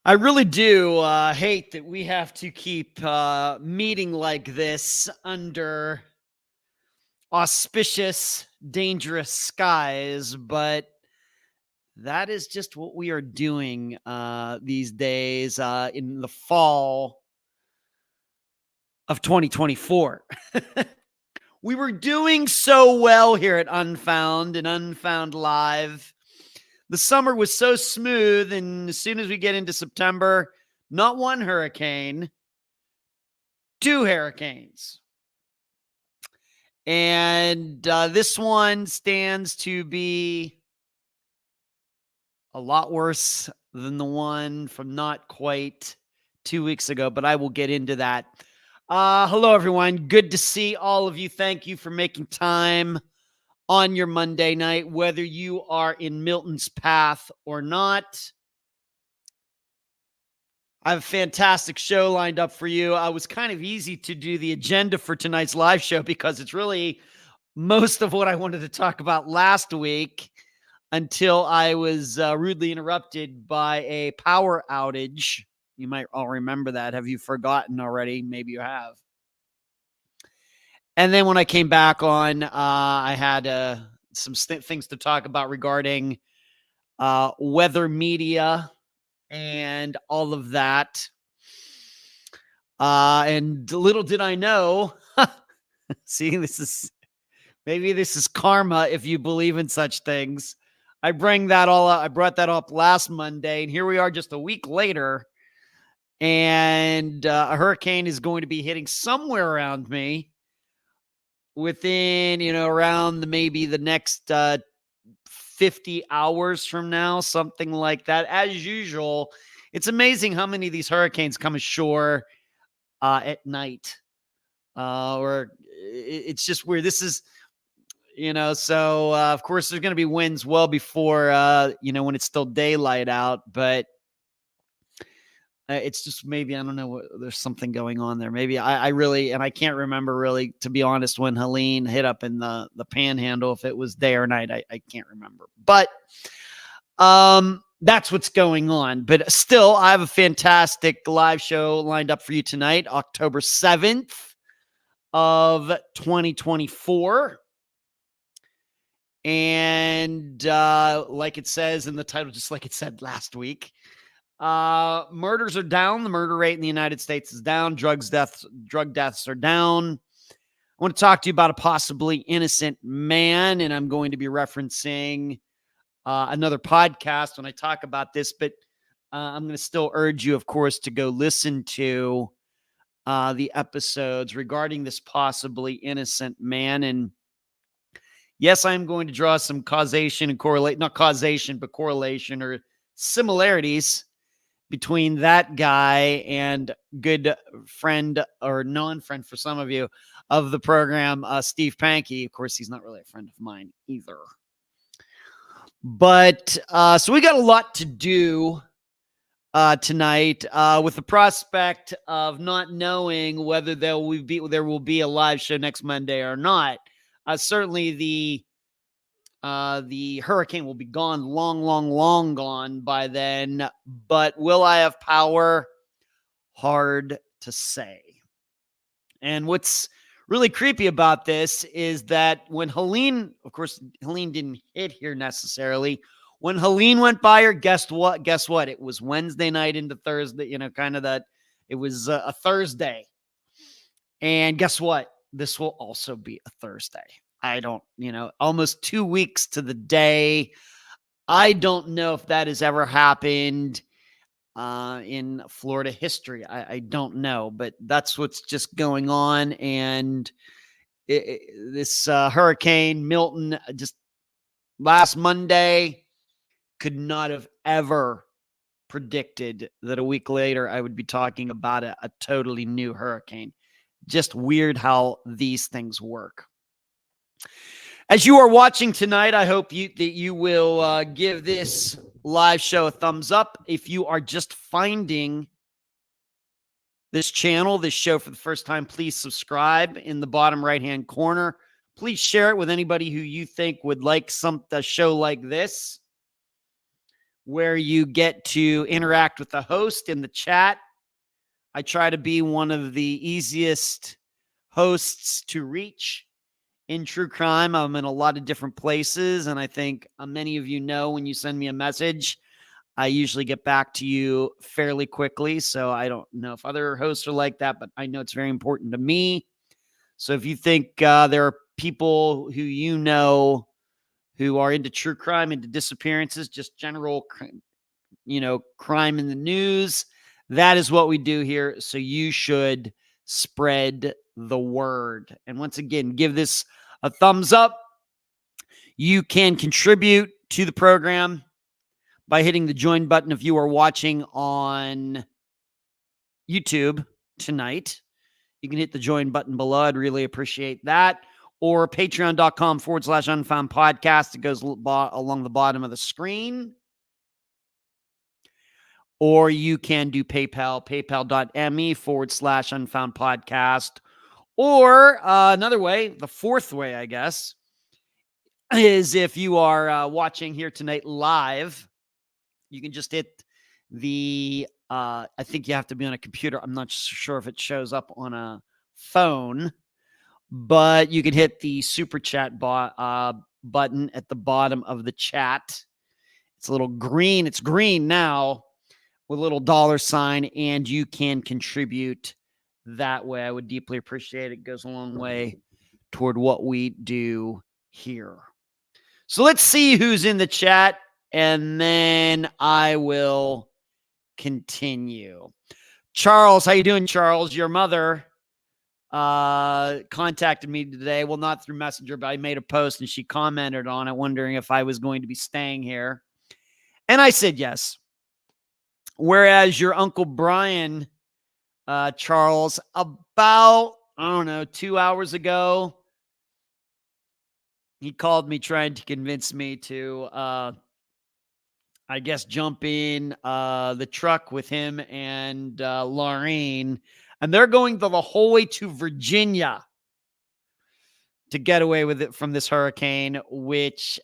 I really do hate that we have to keep meeting like this under auspicious, dangerous skies, but that is just what we are doing these days in the fall of 2024. We were doing so well here at Unfound and Unfound Live. The summer was so smooth, and as soon as we get into September, not one hurricane, two hurricanes. And this one stands to be a lot worse than the one from not quite 2 weeks ago, but I will get into that. Hello, everyone. Good to see all of you. Thank you for making time on your Monday night, whether you are in Milton's path or not. I have a fantastic show lined up for you. I was kind of easy to do the agenda for tonight's live show because it's really most of what I wanted to talk about last week until I was rudely interrupted by a power outage. You might all remember that. Have you forgotten already? Maybe you have. And then when I came back on, I had some things to talk about regarding weather media and all of that. And little did I know, see, maybe this is karma if you believe in such things. I brought that up last Monday, and here we are just a week later, and a hurricane is going to be hitting somewhere around me within, around maybe the next 50 hours from now, something like that. As usual, it's amazing how many of these hurricanes come ashore at night. Or it's just weird. This is, so of course there's going to be winds well before, when it's still daylight out, but it's just maybe, I don't know, there's something going on there. Maybe I really, and I can't remember really, to be honest, when Helene hit up in the panhandle, if it was day or night, I can't remember. But that's what's going on. But still, I have a fantastic live show lined up for you tonight, October 7th of 2024. And like it says in the title, just like it said last week, murders are down. The murder rate in the United States is down. Drug deaths are down. I want to talk to you about a possibly innocent man, and I'm going to be referencing another podcast when I talk about this, but I'm going to still urge you, of course, to go listen to the episodes regarding this possibly innocent man. And yes, I'm going to draw some causation and not causation, but correlation or similarities between that guy and good friend or non-friend for some of you of the program, Steve Pankey. Of course, he's not really a friend of mine either. But so we got a lot to do tonight with the prospect of not knowing whether there will be a live show next Monday or not. Certainly the hurricane will be gone, long gone by then. But will I have power? Hard to say. And what's really creepy about this is that when Helene, of course, Helene didn't hit here necessarily. When Helene went by her, guess what? It was Wednesday night into Thursday, it was a Thursday. And guess what? This will also be a Thursday. I don't, almost 2 weeks to the day. I don't know if that has ever happened in Florida history. I don't know, but that's what's just going on. And this hurricane, Milton, just last Monday, could not have ever predicted that a week later I would be talking about a totally new hurricane. Just weird how these things work. As you are watching tonight, I hope that you will give this live show a thumbs up. If you are just finding this channel, this show for the first time, please subscribe in the bottom right-hand corner. Please share it with anybody who you think would like a show like this. where you get to interact with the host in the chat. I try to be one of the easiest hosts to reach in true crime. I'm in a lot of different places, and I think many of you know when you send me a message, I usually get back to you fairly quickly. So I don't know if other hosts are like that, but I know it's very important to me. So if you think there are people who you know who are into true crime, into disappearances, just general, crime in the news, that is what we do here. So you should spread the word. And once again, give this a thumbs up. You can contribute to the program by hitting the join button if you are watching on YouTube tonight. You can hit the join button below. I'd really appreciate that. Or patreon.com/unfound podcast. It goes along the bottom of the screen. Or you can do PayPal, paypal.me/unfound podcast. Or another way, the fourth way, I guess, is if you are watching here tonight live, you can just hit the, I think you have to be on a computer. I'm not sure if it shows up on a phone, but you can hit the super chat button at the bottom of the chat. It's a little green. It's green now with a little $sign, and you can contribute that way. I would deeply appreciate it. It goes a long way toward what we do here. So let's see who's in the chat, and then I will continue. Charles, how you doing, Charles? Your mother contacted me today. Well, not through Messenger, but I made a post and she commented on it, wondering if I was going to be staying here. And I said yes. Whereas your Uncle Brian, Charles, about, 2 hours ago, he called me trying to convince me to, I guess, jump in the truck with him and Laureen. And they're going the whole way to Virginia to get away with it from this hurricane, which,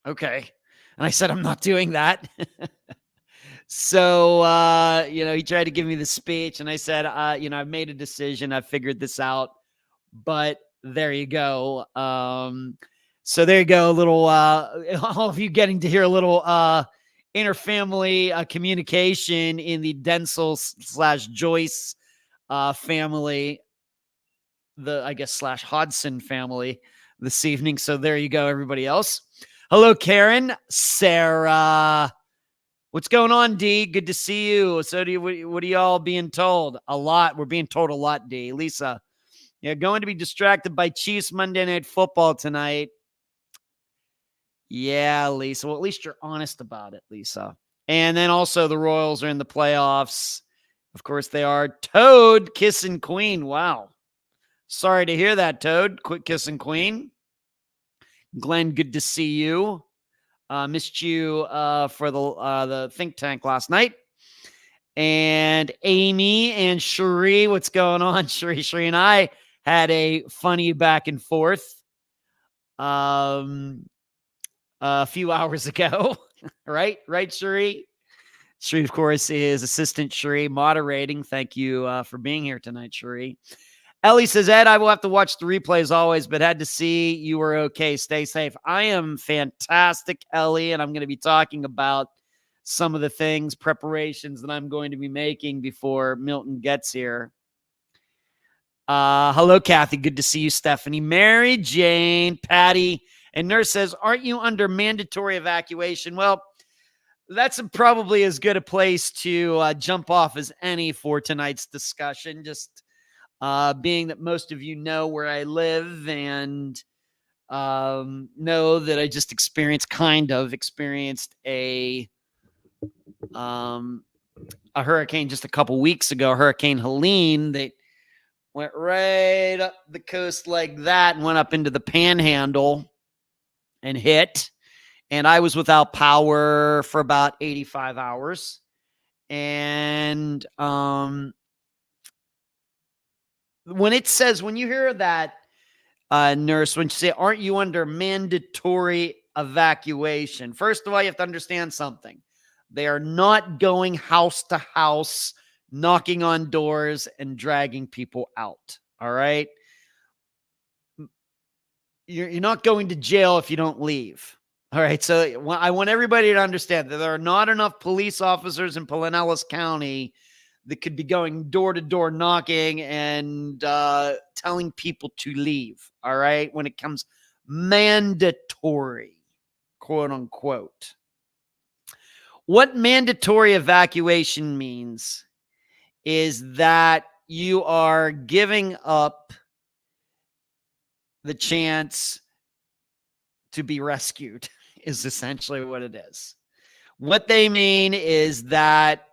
okay. And I said, I'm not doing that. So, he tried to give me the speech, and I said, I've made a decision. I've figured this out, but there you go. So there you go. A little, all of you getting to hear a little, interfamily communication in the Denzel/Joyce family, /Hodson family this evening. So there you go, everybody else. Hello, Karen, Sarah. What's going on, D? Good to see you. So what are y'all being told? A lot. We're being told a lot, D. Lisa, going to be distracted by Chiefs Monday Night Football tonight. Yeah, Lisa. Well, at least you're honest about it, Lisa. And then also the Royals are in the playoffs. Of course they are. Toad kissing Queen. Wow. Sorry to hear that, Toad. Quit kissing Queen. Glenn, good to see you. Missed you for the think tank last night. And Amy and Cherie, what's going on? Cherie and I had a funny back and forth a few hours ago. Right, Cherie? Cherie, of course, is Assistant Cherie moderating. Thank you for being here tonight, Cherie. Ellie says, Ed, I will have to watch the replays always, but had to see you were okay. Stay safe. I am fantastic, Ellie, and I'm going to be talking about some of the preparations that I'm going to be making before Milton gets here. Hello, Kathy. Good to see you, Stephanie. Mary Jane, Patty, and Nurse says, aren't you under mandatory evacuation? Well, that's probably as good a place to jump off as any for tonight's discussion. Just being that most of you know where I live and know that I just experienced a hurricane just a couple weeks ago, Hurricane Helene, that went right up the coast like that and went up into the Panhandle and hit. And I was without power for about 85 hours. And when you hear that, Nurse, when you say, aren't you under mandatory evacuation. First of all, you have to understand something. They are not going house to house, knocking on doors and dragging people out. All right. You're not going to jail if you don't leave. All right. So I want everybody to understand that there are not enough police officers in Pinellas County that could be going door to door knocking and telling people to leave. All right. When it comes mandatory, quote unquote. What mandatory evacuation means is that you are giving up the chance to be rescued, is essentially what it is. What they mean is that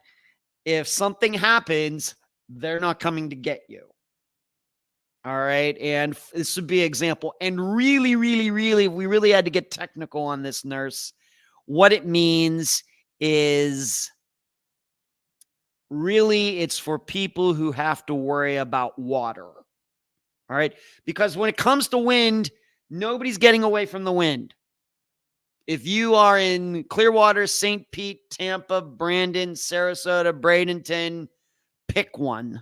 if something happens, they're not coming to get you. All right. And this would be an example. And really, if we really had to get technical on this, nurse, what it means is really it's for people who have to worry about water. All right. Because when it comes to wind, nobody's getting away from the wind. If you are in Clearwater, St. Pete, Tampa, Brandon, Sarasota, Bradenton, pick one.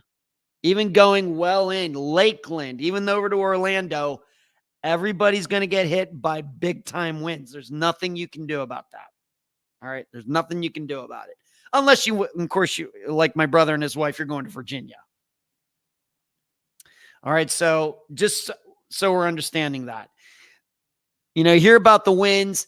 Even going well in Lakeland, even over to Orlando, everybody's going to get hit by big time winds. There's nothing you can do about that. All right. There's nothing you can do about it. Unless you, of course, you like my brother and his wife, you're going to Virginia. All right. So just so we're understanding that, you hear about the winds.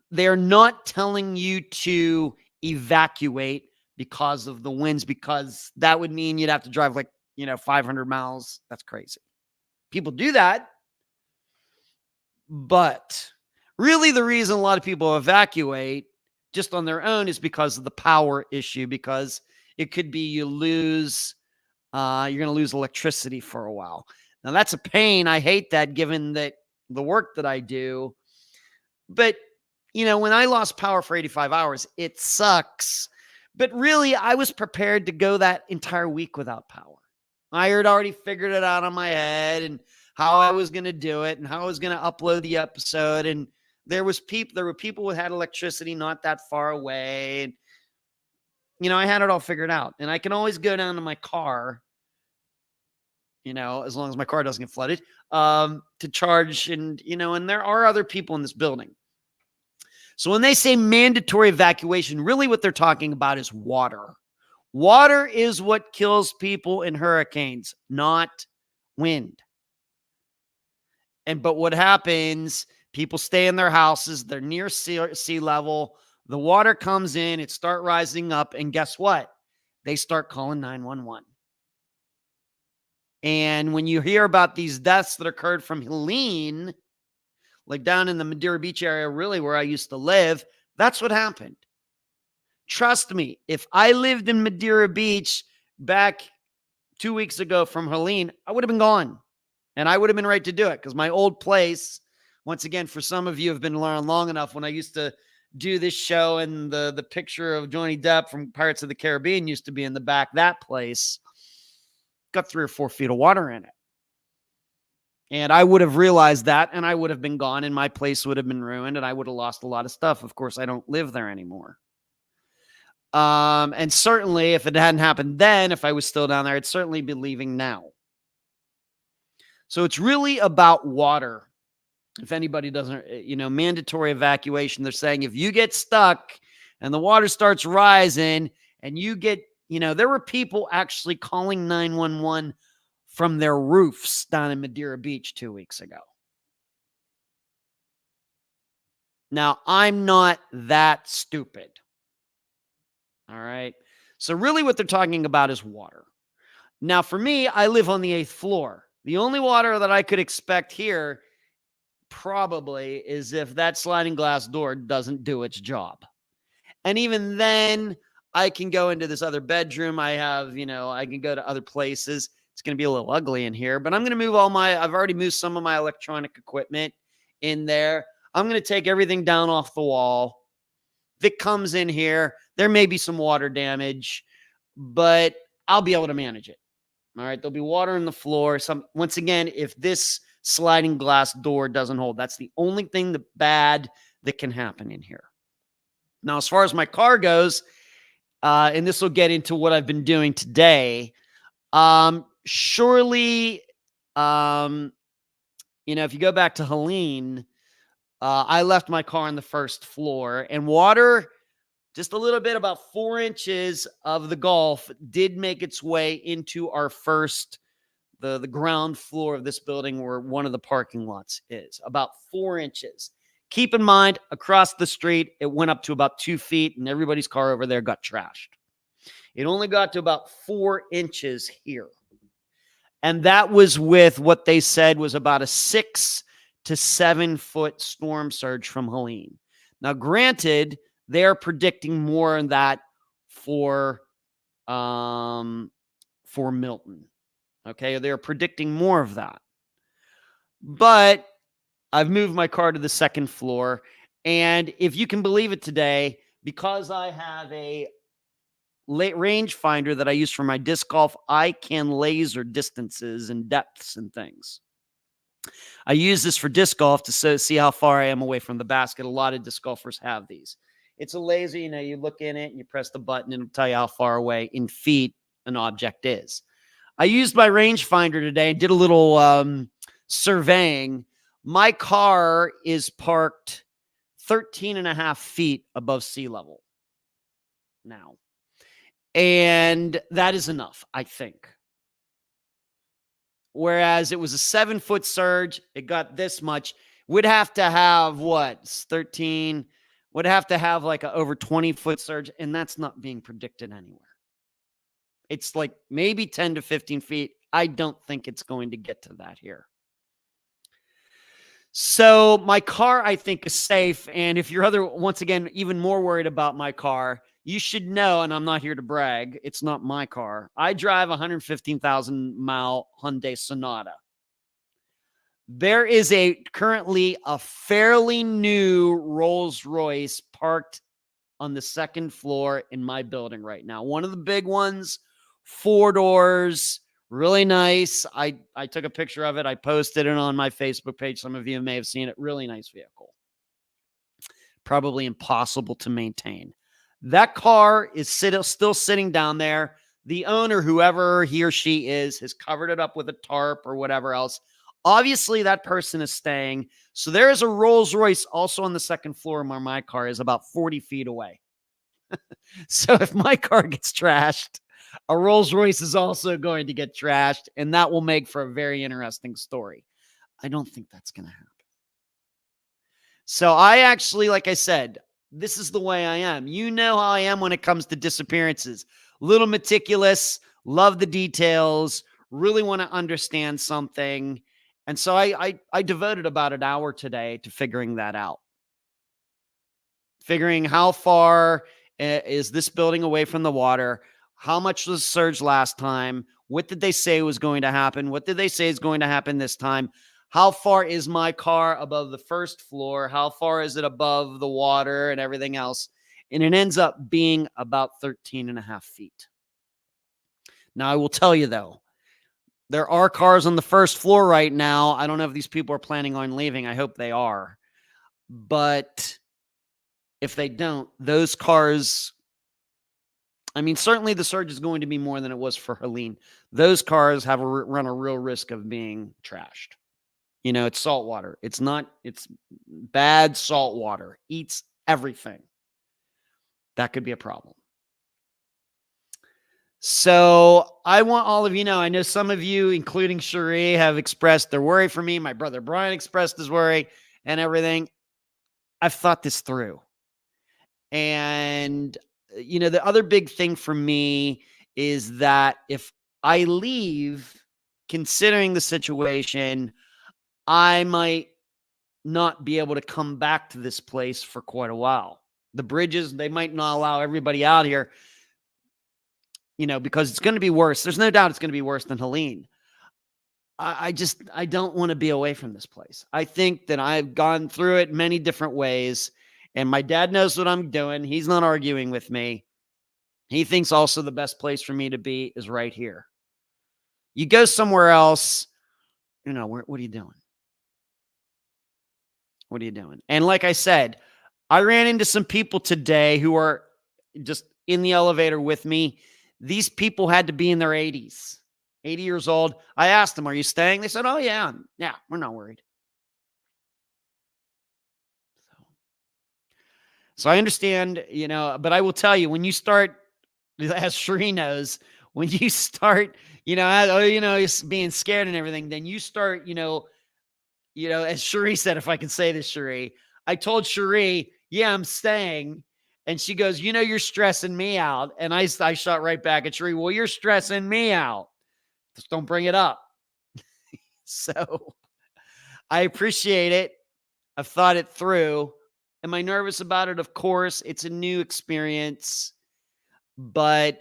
They're not telling you to evacuate because of the winds, because that would mean you'd have to drive 500 miles. That's crazy. People do that. But really the reason a lot of people evacuate just on their own is because of the power issue, because it could be you're going to lose electricity for a while. Now that's a pain. I hate that given that the work that I do. But, when I lost power for 85 hours, it sucks. But really, I was prepared to go that entire week without power. I had already figured it out on my head and how I was going to do it and how I was going to upload the episode. And there were people who had electricity not that far away. And, I had it all figured out. And I can always go down to my car, as long as my car doesn't get flooded, to charge. And there are other people in this building. So when they say mandatory evacuation, really what they're talking about is water. Water is what kills people in hurricanes, not wind. But what happens, people stay in their houses, they're near sea level, the water comes in, it starts rising up, and guess what? They start calling 911. And when you hear about these deaths that occurred from Helene, like down in the Madeira Beach area, really where I used to live, that's what happened. Trust me, if I lived in Madeira Beach back 2 weeks ago from Helene, I would have been gone. And I would have been right to do it because my old place, once again, for some of you have been around long enough, when I used to do this show and the picture of Johnny Depp from Pirates of the Caribbean used to be in the back, that place got 3 or 4 feet of water in it. And I would have realized that, and I would have been gone, and my place would have been ruined, and I would have lost a lot of stuff. Of course, I don't live there anymore. And certainly, if it hadn't happened then, if I was still down there, I'd certainly be leaving now. So it's really about water. If anybody doesn't, mandatory evacuation, they're saying if you get stuck and the water starts rising and you get, there were people actually calling 911 from their roofs down in Madeira Beach 2 weeks ago. Now, I'm not that stupid. All right. So really what they're talking about is water. Now, for me, I live on the 8th floor. The only water that I could expect here probably is if that sliding glass door doesn't do its job. And even then, I can go into this other bedroom. I have, I can go to other places. It's going to be a little ugly in here, but I'm going to move I've already moved some of my electronic equipment in there. I'm going to take everything down off the wall. If it comes in here, there may be some water damage, but I'll be able to manage it. All right. There'll be water in the floor. Once again, if this sliding glass door doesn't hold, that's the only thing bad that can happen in here. Now, as far as my car goes, and this will get into what I've been doing today, surely, if you go back to Helene, I left my car on the first floor, and water, just a little bit, about 4 inches of the Gulf, did make its way into our the ground floor of this building where one of the parking lots is, about 4 inches. Keep in mind, across the street, it went up to about 2 feet, and everybody's car over there got trashed. It only got to about 4 inches here. And that was with what they said was about a 6 to 7 foot storm surge from Helene. Now, granted, they're predicting more than that for Milton. Okay, they're predicting more of that. But I've moved my car to the second floor, and if you can believe it today, because I have a range finder that I use for my disc golf, I can laser distances and depths and things. I use this for disc golf to see how far I am away from the basket. A lot of disc golfers have these. It's a laser, you look in it and you press the button and it'll tell you how far away in feet an object is. I used my rangefinder today and did a little surveying. My car is parked 13 and a half feet above sea level now. And that is enough, I think. Whereas it was a 7 foot surge, it got this much. Would have to have 13, would have to have like a over 20 foot surge. And that's not being predicted anywhere. It's like maybe 10 to 15 feet. I don't think it's going to get to that here. So my car, I think, is safe. And if you're once again, even more worried about my car, you should know, and I'm not here to brag, it's not my car. I drive a 115,000 mile Hyundai Sonata. There is currently a fairly new Rolls-Royce parked on the second floor in my building right now. One of the big ones, 4 doors, really nice. I took a picture of it. I posted it on my Facebook page. Some of you may have seen it. Really nice vehicle. Probably impossible to maintain. That car is still sitting down there. The owner, whoever he or she is, has covered it up with a tarp or whatever else. Obviously, that person is staying. So there is a Rolls-Royce also on the second floor where my car is, about 40 feet away. So if my car gets trashed, a Rolls-Royce is also going to get trashed, and that will make for a very interesting story. I don't think that's going to happen. So I actually, like I said, this is the way I am. You know how I am when it comes to disappearances. Little meticulous, love the details, really want to understand something. And so I devoted about an hour today to figuring that out. Figuring how far is this building away from the water? How much was the surge last time? What did they say was going to happen? What did they say is going to happen this time? How far is my car above the first floor? How far is it above the water and everything else? And it ends up being about 13 and a half feet. Now, I will tell you, though, there are cars on the first floor right now. I don't know if these people are planning on leaving. I hope they are. But if they don't, those cars, I mean, certainly the surge is going to be more than it was for Helene. Those cars run a real risk of being trashed. It's salt water. It's bad salt water. Eats everything. That could be a problem. So I want all of you to know, I know some of you, including Cherie, have expressed their worry for me. My brother Brian expressed his worry and everything. I've thought this through. And, the other big thing for me is that if I leave, considering the situation, I might not be able to come back to this place for quite a while. The bridges, they might not allow everybody out here, because it's going to be worse. There's no doubt it's going to be worse than Helene. I don't want to be away from this place. I think that I've gone through it many different ways, and my dad knows what I'm doing. He's not arguing with me. He thinks also the best place for me to be is right here. You go somewhere else, what are you doing? What are you doing? And like I said, I ran into some people today who are just in the elevator with me. These people had to be in their 80s, 80 years old. I asked them, "Are you staying?" They said, "Oh, yeah. Yeah, we're not worried." So I understand, but I will tell you, when you start, as Sheree knows, when you start, being scared and everything, then you start, as Sheree said, if I can say this, Sheree, I told Sheree, "Yeah, I'm staying." And she goes, "You're stressing me out." And I shot right back at Sheree, "Well, you're stressing me out. Just don't bring it up." So I appreciate it. I've thought it through. Am I nervous about it? Of course. It's a new experience. But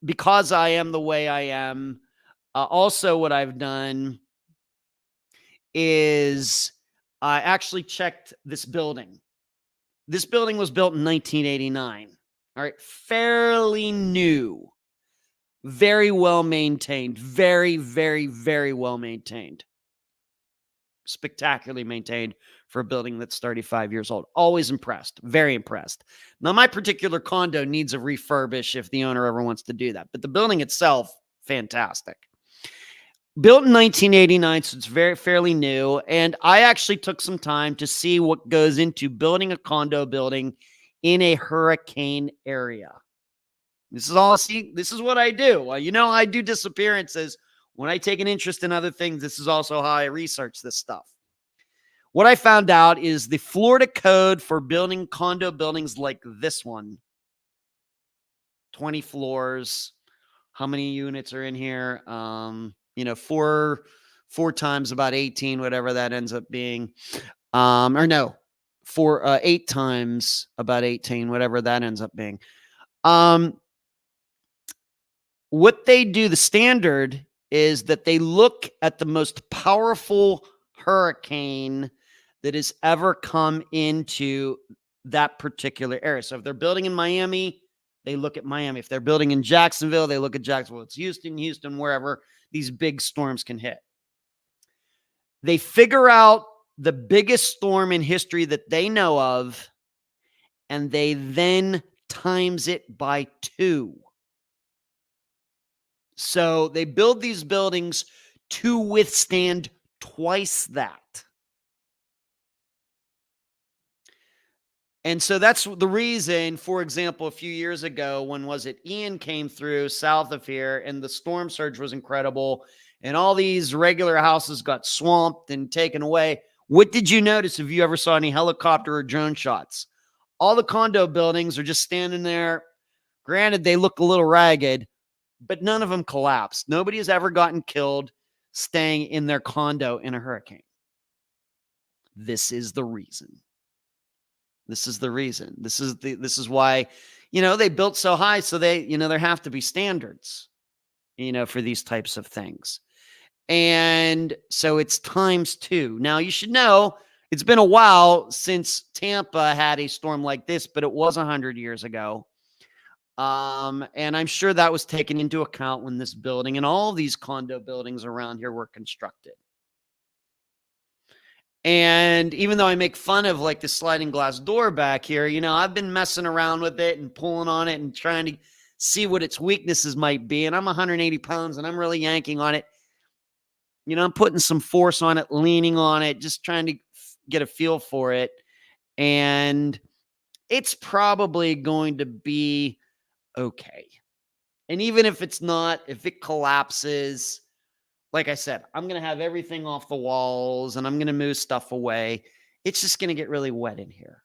because I am the way I am, also what I've done is I actually checked this building. This building was built in 1989. All right. Fairly new. Very well maintained. Very, very, very well maintained. Spectacularly maintained for a building that's 35 years old. Always impressed. Very impressed. Now, my particular condo needs a refurbish if the owner ever wants to do that. But the building itself, fantastic. Built in 1989, so it's fairly new. And I actually took some time to see what goes into building a condo building in a hurricane area. This is what I do. Well, I do disappearances. When I take an interest in other things, this is also how I research this stuff. What I found out is the Florida code for building condo buildings like this one, 20 floors. How many units are in here? Four times about 18, whatever that ends up being. Or no, 8 times about 18, whatever that ends up being. What they do, the standard is that they look at the most powerful hurricane that has ever come into that particular area. So if they're building in Miami, they look at Miami. If they're building in Jacksonville, they look at Jacksonville. It's Houston, wherever these big storms can hit. They figure out the biggest storm in history that they know of, and they then times it by 2. So they build these buildings to withstand twice that. And so that's the reason, for example, a few years ago, when was it? Ian came through south of here and the storm surge was incredible. And all these regular houses got swamped and taken away. What did you notice if you ever saw any helicopter or drone shots? All the condo buildings are just standing there. Granted, they look a little ragged, but none of them collapsed. Nobody has ever gotten killed staying in their condo in a hurricane. This is the reason. This is the reason. This is why, they built so high. So there have to be standards, for these types of things. And so it's times 2. Now you should know it's been a while since Tampa had a storm like this, but it was 100 years ago. And I'm sure that was taken into account when this building and all these condo buildings around here were constructed. And even though I make fun of like the sliding glass door back here, I've been messing around with it and pulling on it and trying to see what its weaknesses might be. And I'm 180 pounds and I'm really yanking on it. I'm putting some force on it, leaning on it, just trying to get a feel for it. And it's probably going to be okay. And even if it's not, if it collapses, like I said, I'm going to have everything off the walls and I'm going to move stuff away. It's just going to get really wet in here.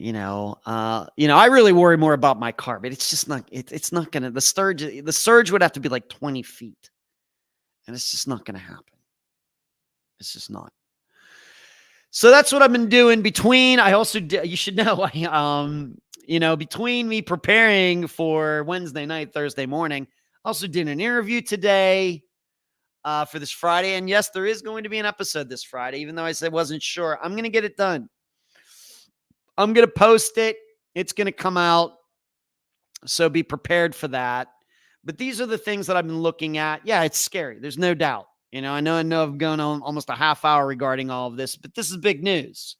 I really worry more about my car, but it's just not, it's not going to, the surge would have to be like 20 feet and it's just not going to happen. It's just not. So that's what I've been doing between. I also, you should know, between me preparing for Wednesday night, Thursday morning, I also did an interview today for this Friday. And yes, there is going to be an episode this Friday, even though I said wasn't sure. I'm going to get it done. I'm going to post it. It's going to come out. So be prepared for that. But these are the things that I've been looking at. Yeah, it's scary. There's no doubt. I know I've gone on almost a half hour regarding all of this, but this is big news.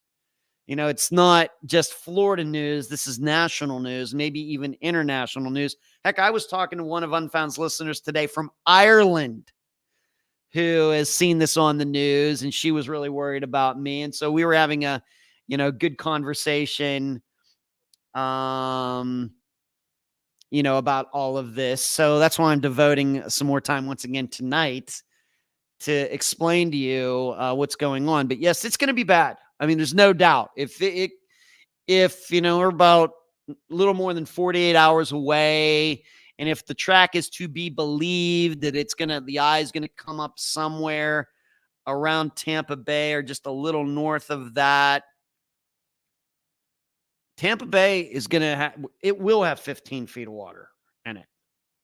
It's not just Florida news. This is national news, maybe even international news. Heck, I was talking to one of Unfound's listeners today from Ireland who has seen this on the news, and she was really worried about me. And so we were having a, good conversation, about all of this. So that's why I'm devoting some more time once again tonight to explain to you what's going on. But yes, it's going to be bad. I mean, there's no doubt. If we're about a little more than 48 hours away, and if the track is to be believed that the eye is gonna come up somewhere around Tampa Bay or just a little north of that, Tampa Bay is it will have 15 feet of water in it.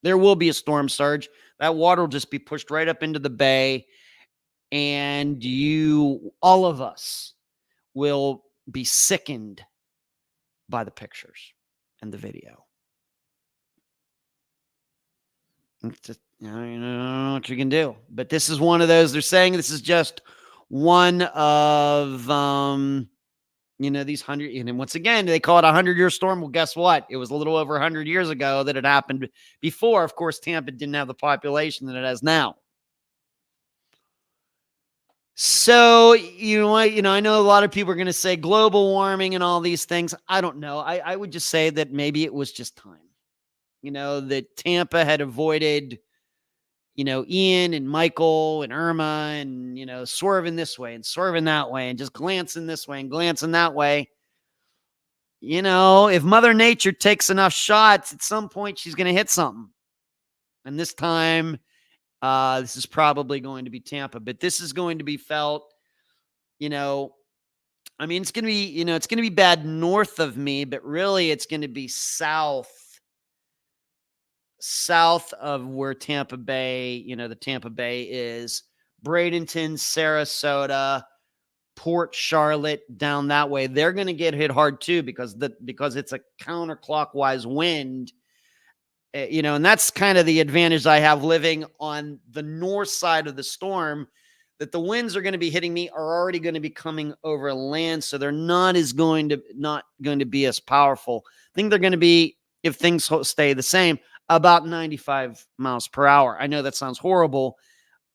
There will be a storm surge. That water will just be pushed right up into the bay, and all of us, will be sickened by the pictures and the video. It's just, I don't know what you can do. But this is one of those. They're saying this is just one of, these 100. And once again, they call it a 100-year storm. Well, guess what? It was a little over 100 years ago that it happened before. Of course, Tampa didn't have the population that it has now. So, I know a lot of people are going to say global warming and all these things. I don't know. I would just say that maybe it was just time. That Tampa had avoided, Ian and Michael and Irma and, swerving this way and swerving that way and just glancing this way and glancing that way. If Mother Nature takes enough shots, at some point she's going to hit something. And this time, this is probably going to be Tampa, but this is going to be felt, it's going to be, it's going to be bad north of me, but really it's going to be south of where Tampa Bay, the Tampa Bay is. Bradenton, Sarasota, Port Charlotte, down that way. They're going to get hit hard too because it's a counterclockwise wind. And that's kind of the advantage I have living on the north side of the storm, that the winds are going to be hitting me are already going to be coming over land. So they're not going to be as powerful. I think they're going to be, if things stay the same, about 95 miles per hour. I know that sounds horrible,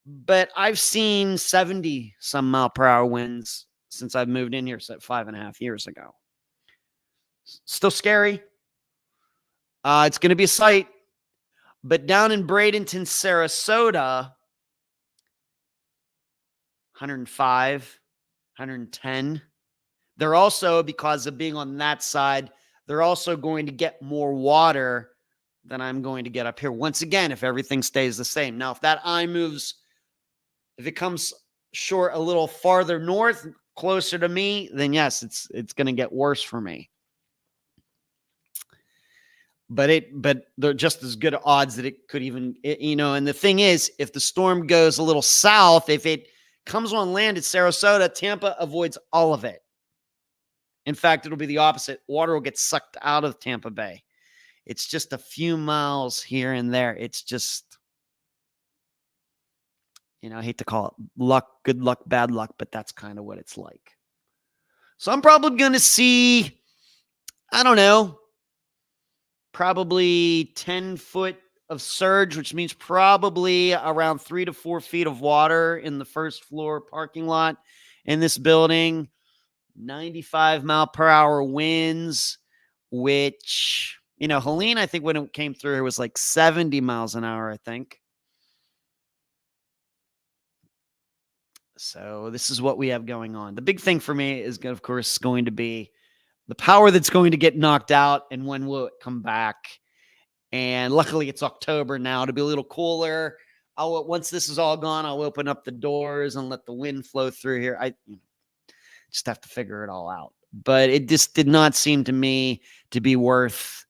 but I've seen 70 some mile per hour winds since I've moved in here 5.5 years ago. Still scary. It's going to be a sight. But down in Bradenton, Sarasota, 105, 110. They're also, because of being on that side, they're also going to get more water than I'm going to get up here. Once again, if everything stays the same. Now, if that eye moves, if it comes short a little farther north, closer to me, then yes, it's going to get worse for me. But they're just as good odds that it could even, and the thing is, if the storm goes a little south, if it comes on land at Sarasota, Tampa avoids all of it. In fact, it'll be the opposite. Water will get sucked out of Tampa Bay. It's just a few miles here and there. It's just, I hate to call it luck, good luck, bad luck, but that's kind of what it's like. So I'm probably going to see, I don't know, probably 10 foot of surge, which means probably around 3 to 4 feet of water in the first floor parking lot in this building. 95 mile per hour winds, which, Helene, I think when it came through, it was like 70 miles an hour, I think. So this is what we have going on. The big thing for me is, of course, going to be the power that's going to get knocked out and when will it come back. And luckily it's October now. It'll be a little cooler. Once this is all gone, I'll open up the doors and let the wind flow through here. I just have to figure it all out. But it just did not seem to me to be worth,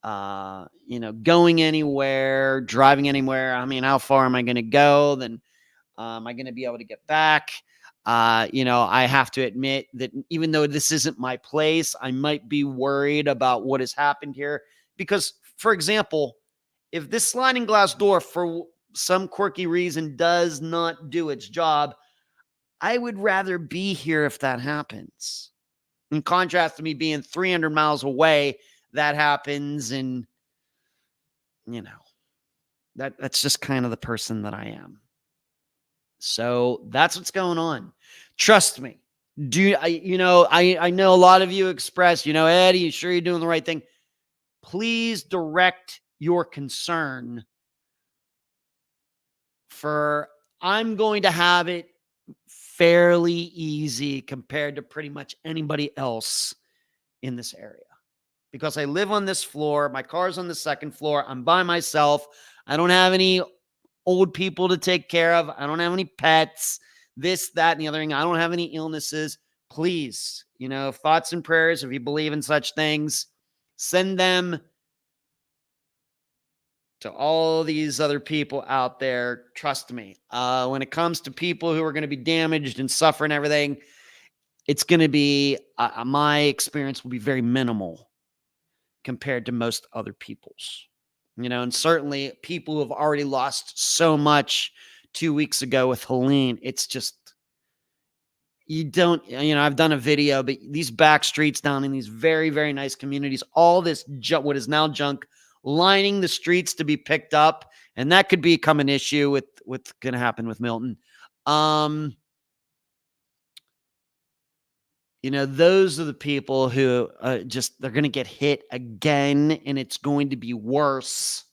going anywhere, driving anywhere. I mean, how far am I going to go? Then am I going to be able to get back? I have to admit that even though this isn't my place, I might be worried about what has happened here. Because, for example, if this sliding glass door, for some quirky reason does not do its job, I would rather be here if that happens. In contrast to me being 300 miles away, that happens. And, that's just kind of the person that I am. So that's what's going on. Trust me. I know a lot of you express, Eddie, you sure you're doing the right thing? Please direct your concern I'm going to have it fairly easy compared to pretty much anybody else in this area. Because I live on this floor, my car's on the second floor, I'm by myself, I don't have any old people to take care of, I don't have any pets, this, that, and the other thing, I don't have any illnesses. Please, thoughts and prayers, if you believe in such things, send them to all these other people out there. Trust me, when it comes to people who are going to be damaged and suffer and everything, it's going to be, my experience will be very minimal compared to most other people's, and certainly people who have already lost so much 2 weeks ago with Helene. It's just, I've done a video, but these back streets down in these very, very nice communities, all this what is now junk lining the streets to be picked up. And that could become an issue with what's going to happen with Milton. Those are the people who they're going to get hit again, and it's going to be worse.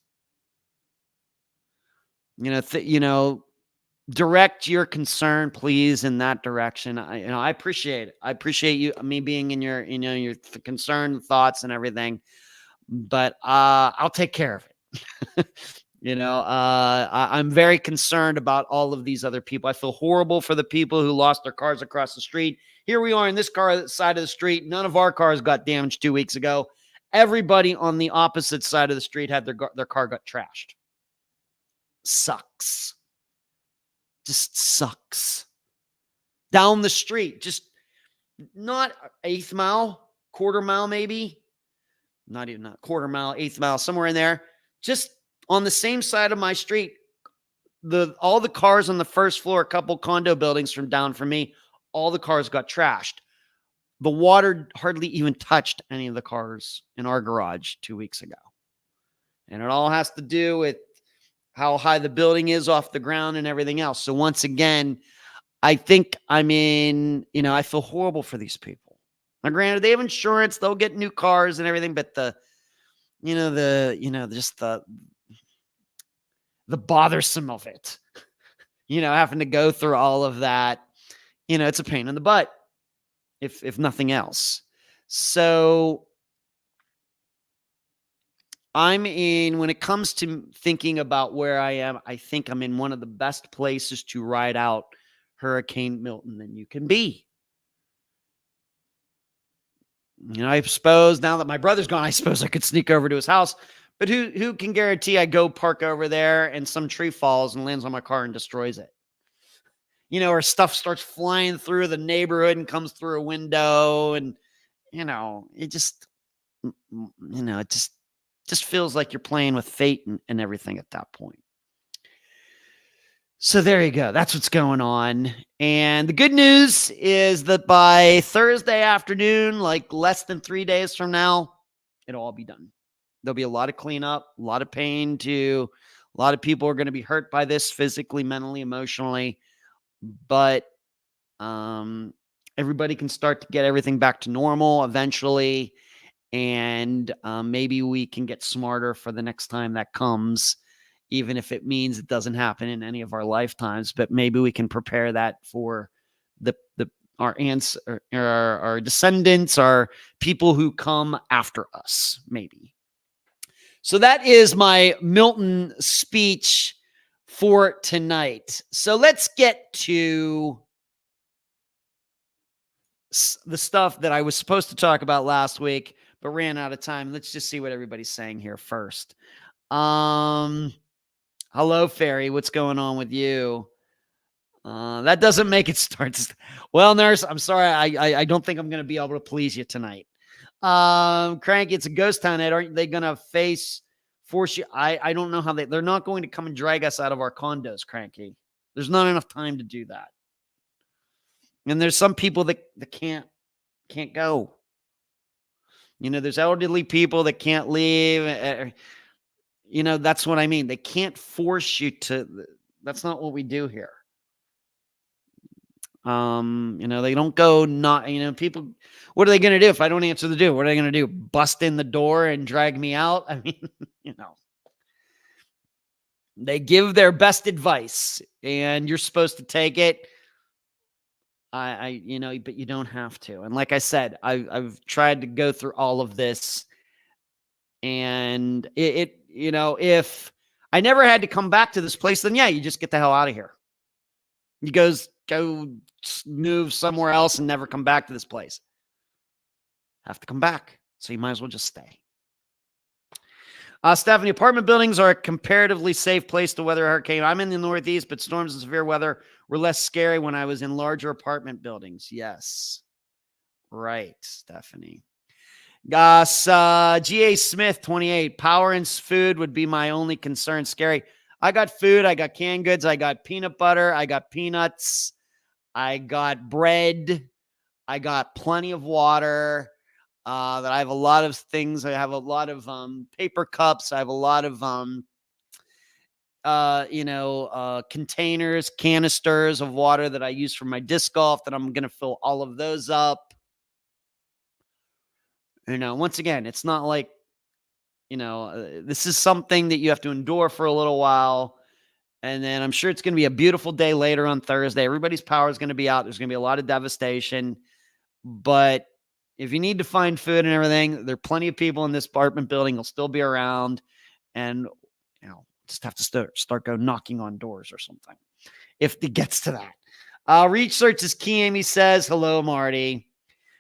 Direct your concern, please, in that direction. I appreciate it. I appreciate me being in your, your concern, thoughts, and everything. But I'll take care of it. I'm very concerned about all of these other people. I feel horrible for the people who lost their cars across the street. Here we are in this side of the street. None of our cars got damaged 2 weeks ago. Everybody on the opposite side of the street had their car got trashed. Sucks. Just sucks. Down the street, just not eighth mile, quarter mile, maybe. Not quarter mile, eighth mile, somewhere in there. Just on the same side of my street, all the cars on the first floor, a couple condo buildings down from me, all the cars got trashed. The water hardly even touched any of the cars in our garage 2 weeks ago. And it all has to do with how high the building is off the ground and everything else. So once again, I think I feel horrible for these people. Now, granted, they have insurance, they'll get new cars and everything, but the bothersome of it, having to go through all of that, it's a pain in the butt, if nothing else. So when it comes to thinking about where I am, I think I'm in one of the best places to ride out Hurricane Milton than you can be. I suppose now that my brother's gone, I suppose I could sneak over to his house, but who can guarantee I go park over there and some tree falls and lands on my car and destroys it? Or stuff starts flying through the neighborhood and comes through a window, and it just feels like you're playing with fate and everything at that point. So there you go. That's what's going on. And the good news is that by Thursday afternoon, like less than 3 days from now, it'll all be done. There'll be a lot of cleanup, a lot of pain too. A lot of people are going to be hurt by this physically, mentally, emotionally. But everybody can start to get everything back to normal eventually. And maybe we can get smarter for the next time that comes, even if it means it doesn't happen in any of our lifetimes. But maybe we can prepare that for our aunts, our descendants, our people who come after us, maybe. So that is my Milton speech for tonight. So let's get to the stuff that I was supposed to talk about last week, but ran out of time. Let's just see what everybody's saying here first. Hello, Fairy. What's going on with you? That doesn't make it start. Well, nurse, I'm sorry. I don't think I'm going to be able to please you tonight. Cranky, it's a ghost town, Ed. Aren't they going to face force you. I don't know how they're not going to come and drag us out of our condos, Cranky. There's not enough time to do that. And there's some people that can't go. There's elderly people that can't leave. That's what I mean. They can't force you to. That's not what we do here. They don't go not, people, what are they going to do if I don't answer the door? What are they going to do? Bust in the door and drag me out? I mean, they give their best advice and you're supposed to take it. But you don't have to. And like I said, I've tried to go through all of this, and if I never had to come back to this place, then yeah, you just get the hell out of here. You go move somewhere else and never come back to this place. Have to come back. So you might as well just stay. Stephanie, apartment buildings are a comparatively safe place to weather a hurricane. I'm in the Northeast, but storms and severe weather were less scary when I was in larger apartment buildings. Yes. Right, Stephanie. G.A. Smith, 28. Power and food would be my only concern. Scary. I got food. I got canned goods. I got peanut butter. I got peanuts. I got bread. I got plenty of water. That I have a lot of things. I have a lot of paper cups. I have a lot of containers, canisters of water that I use for my disc golf, that I'm going to fill all of those up. Once again, it's not like, this is something that you have to endure for a little while. And then I'm sure it's going to be a beautiful day later on Thursday. Everybody's power is going to be out. There's going to be a lot of devastation. But if you need to find food and everything, there are plenty of people in this apartment building will still be around. And, just have to start go knocking on doors or something if it gets to that. Research is key, Amy says. Hello, Marty.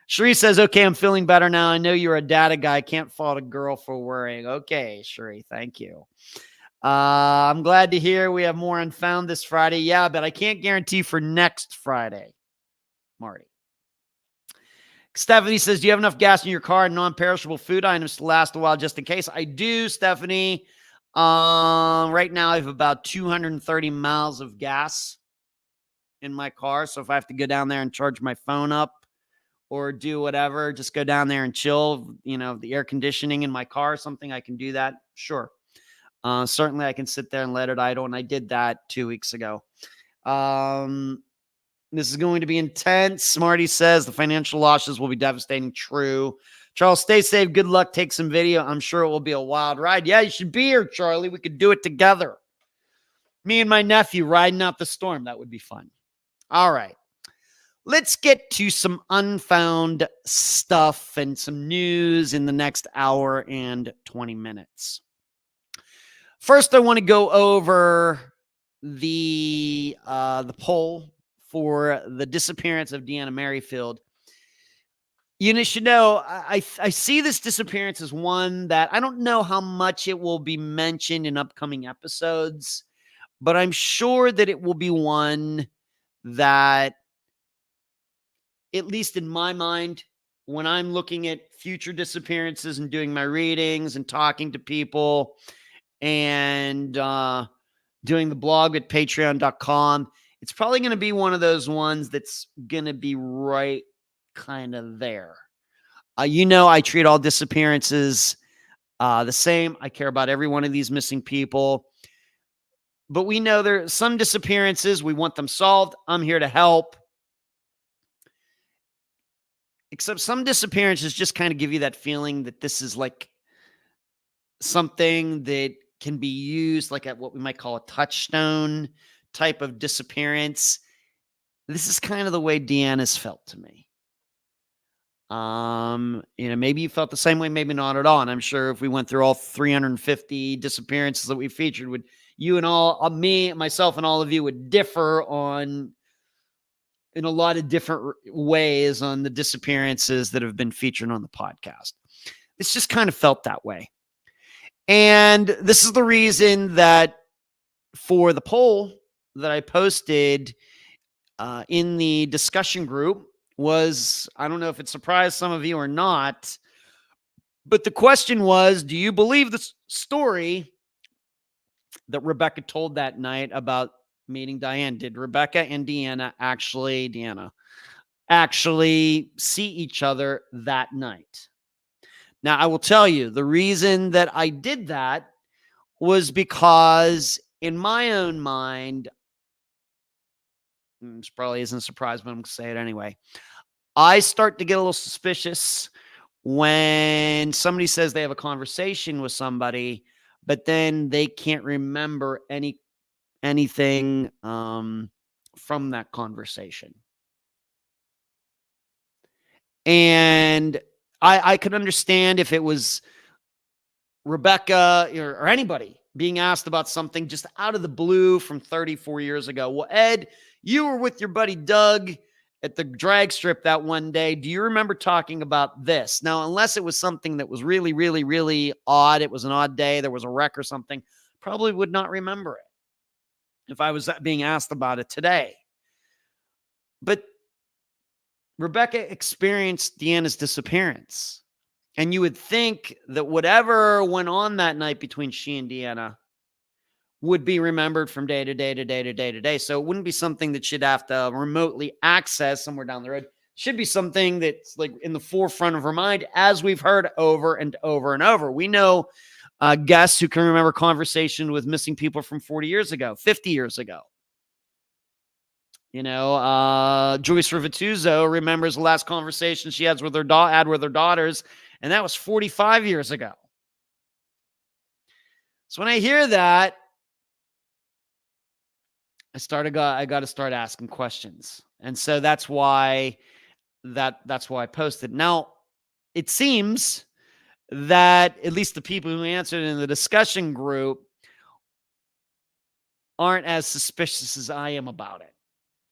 Sheree says, okay, I'm feeling better now. I know you're a data guy. Can't fault a girl for worrying. Okay, Sheree, thank you. I'm glad to hear we have more Unfound this Friday. Yeah, but I can't guarantee for next Friday, Marty. Stephanie says, do you have enough gas in your car and non-perishable food items to last a while just in case? I do, Stephanie. Right now I have about 230 miles of gas in my car. So if I have to go down there and charge my phone up or do whatever, just go down there and chill, the air conditioning in my car or something, I can do that. Sure. Certainly I can sit there and let it idle. And I did that 2 weeks ago. This is going to be intense. Marty says the financial losses will be devastating. True. Charles, stay safe. Good luck. Take some video. I'm sure it will be a wild ride. Yeah, you should be here, Charlie. We could do it together. Me and my nephew riding out the storm. That would be fun. All right. Let's get to some Unfound stuff and some news in the next hour and 20 minutes. First, I want to go over the poll for the disappearance of Deanna Merrifield. You should know, I see this disappearance as one that I don't know how much it will be mentioned in upcoming episodes, but I'm sure that it will be one that, at least in my mind, when I'm looking at future disappearances and doing my readings and talking to people and doing the blog at patreon.com, it's probably going to be one of those ones that's going to be right kind of there. I treat all disappearances the same. I care about every one of these missing people. But we know there are some disappearances. We want them solved. I'm here to help. Except some disappearances just kind of give you that feeling that this is like something that can be used like at what we might call a touchstone type of disappearance. This is kind of the way Deanna's felt to me. Maybe you felt the same way, maybe not at all. And I'm sure if we went through all 350 disappearances that we featured, would you and all, me, myself, and all of you would differ on in a lot of different ways on the disappearances that have been featured on the podcast. It's just kind of felt that way. And this is the reason that for the poll that I posted in the discussion group was, I don't know if it surprised some of you or not, But the question was, do you believe the story that Rebecca told that night about meeting Diane? Did Rebecca and Deanna actually see each other that night? Now, I will tell you, the reason that I did that was because in my own mind, this probably isn't a surprise, but I'm going to say it anyway. I start to get a little suspicious when somebody says they have a conversation with somebody, but then they can't remember anything from that conversation. And I could understand if it was Rebecca or anybody being asked about something just out of the blue from 34 years ago. Well, Ed, you were with your buddy Doug at the drag strip that one day. Do you remember talking about this? Now, unless it was something that was really, really, really odd, it was an odd day, there was a wreck or something, probably would not remember it if I was being asked about it today. But Rebecca experienced Deanna's disappearance. And you would think that whatever went on that night between she and Deanna would be remembered from day to day to day to day to day. So it wouldn't be something that she'd have to remotely access somewhere down the road. It should be something that's like in the forefront of her mind, as we've heard over and over and over. We know guests who can remember conversation with missing people from 40 years ago, 50 years ago. You know, Joyce Rivituzzo remembers the last conversation she had with her daughters, and that was 45 years ago. So when I hear that, I got to start asking questions. And so that's why I posted. Now, it seems that at least the people who answered in the discussion group aren't as suspicious as I am about it.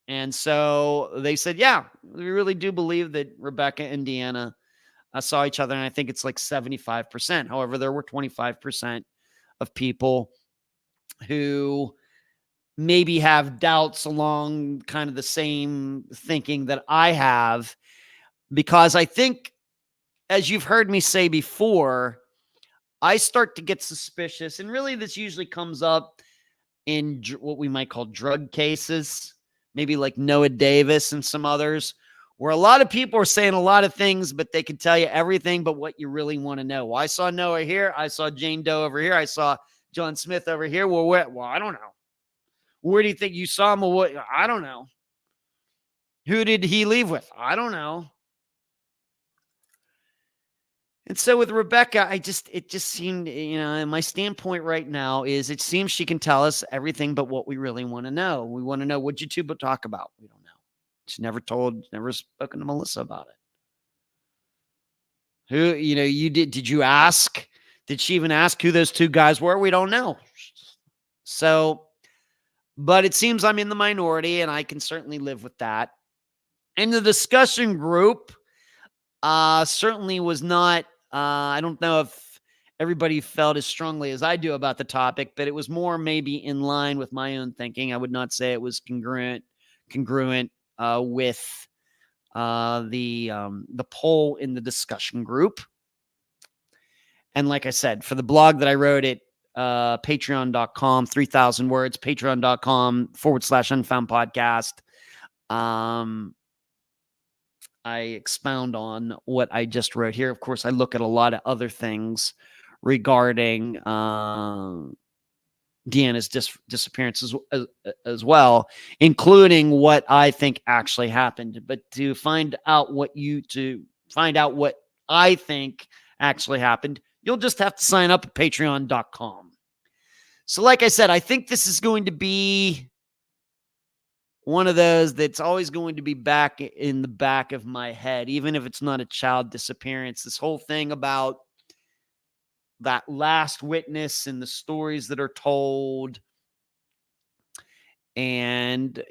And so they said, yeah, we really do believe that Rebecca and Deanna saw each other. And I think it's like 75%. However, there were 25% of people who maybe have doubts along kind of the same thinking that I have, because I think, as you've heard me say before, I start to get suspicious. And really, this usually comes up in what we might call drug cases, maybe like Noah Davis and some others, where a lot of people are saying a lot of things, but they can tell you everything but what you really want to know. Well, I saw Noah here. I saw Jane Doe over here. I saw John Smith over here. Well, I don't know. Where do you think you saw him? Well, what? I don't know. Who did he leave with? I don't know. And so with Rebecca, it just seemed, my standpoint right now is it seems she can tell us everything but what we really want to know. We want to know, what'd you two talk about? We don't know. She never spoken to Melissa about it. Who, did you ask? Did she even ask who those two guys were? We don't know. So, but it seems I'm in the minority, and I can certainly live with that. And the discussion group certainly was not, I don't know if everybody felt as strongly as I do about the topic, but it was more maybe in line with my own thinking. I would not say it was congruent with the poll in the discussion group. And like I said, for the blog that I wrote at patreon.com, 3,000 words, patreon.com/unfound podcast. I expound on what I just wrote here. Of course, I look at a lot of other things regarding Deanna's disappearance as well, including what I think actually happened. But to find out what I think actually happened, you'll just have to sign up at patreon.com. So like I said, I think this is going to be one of those that's always going to be back in the back of my head, even if it's not a child disappearance. This whole thing about that last witness and the stories that are told. But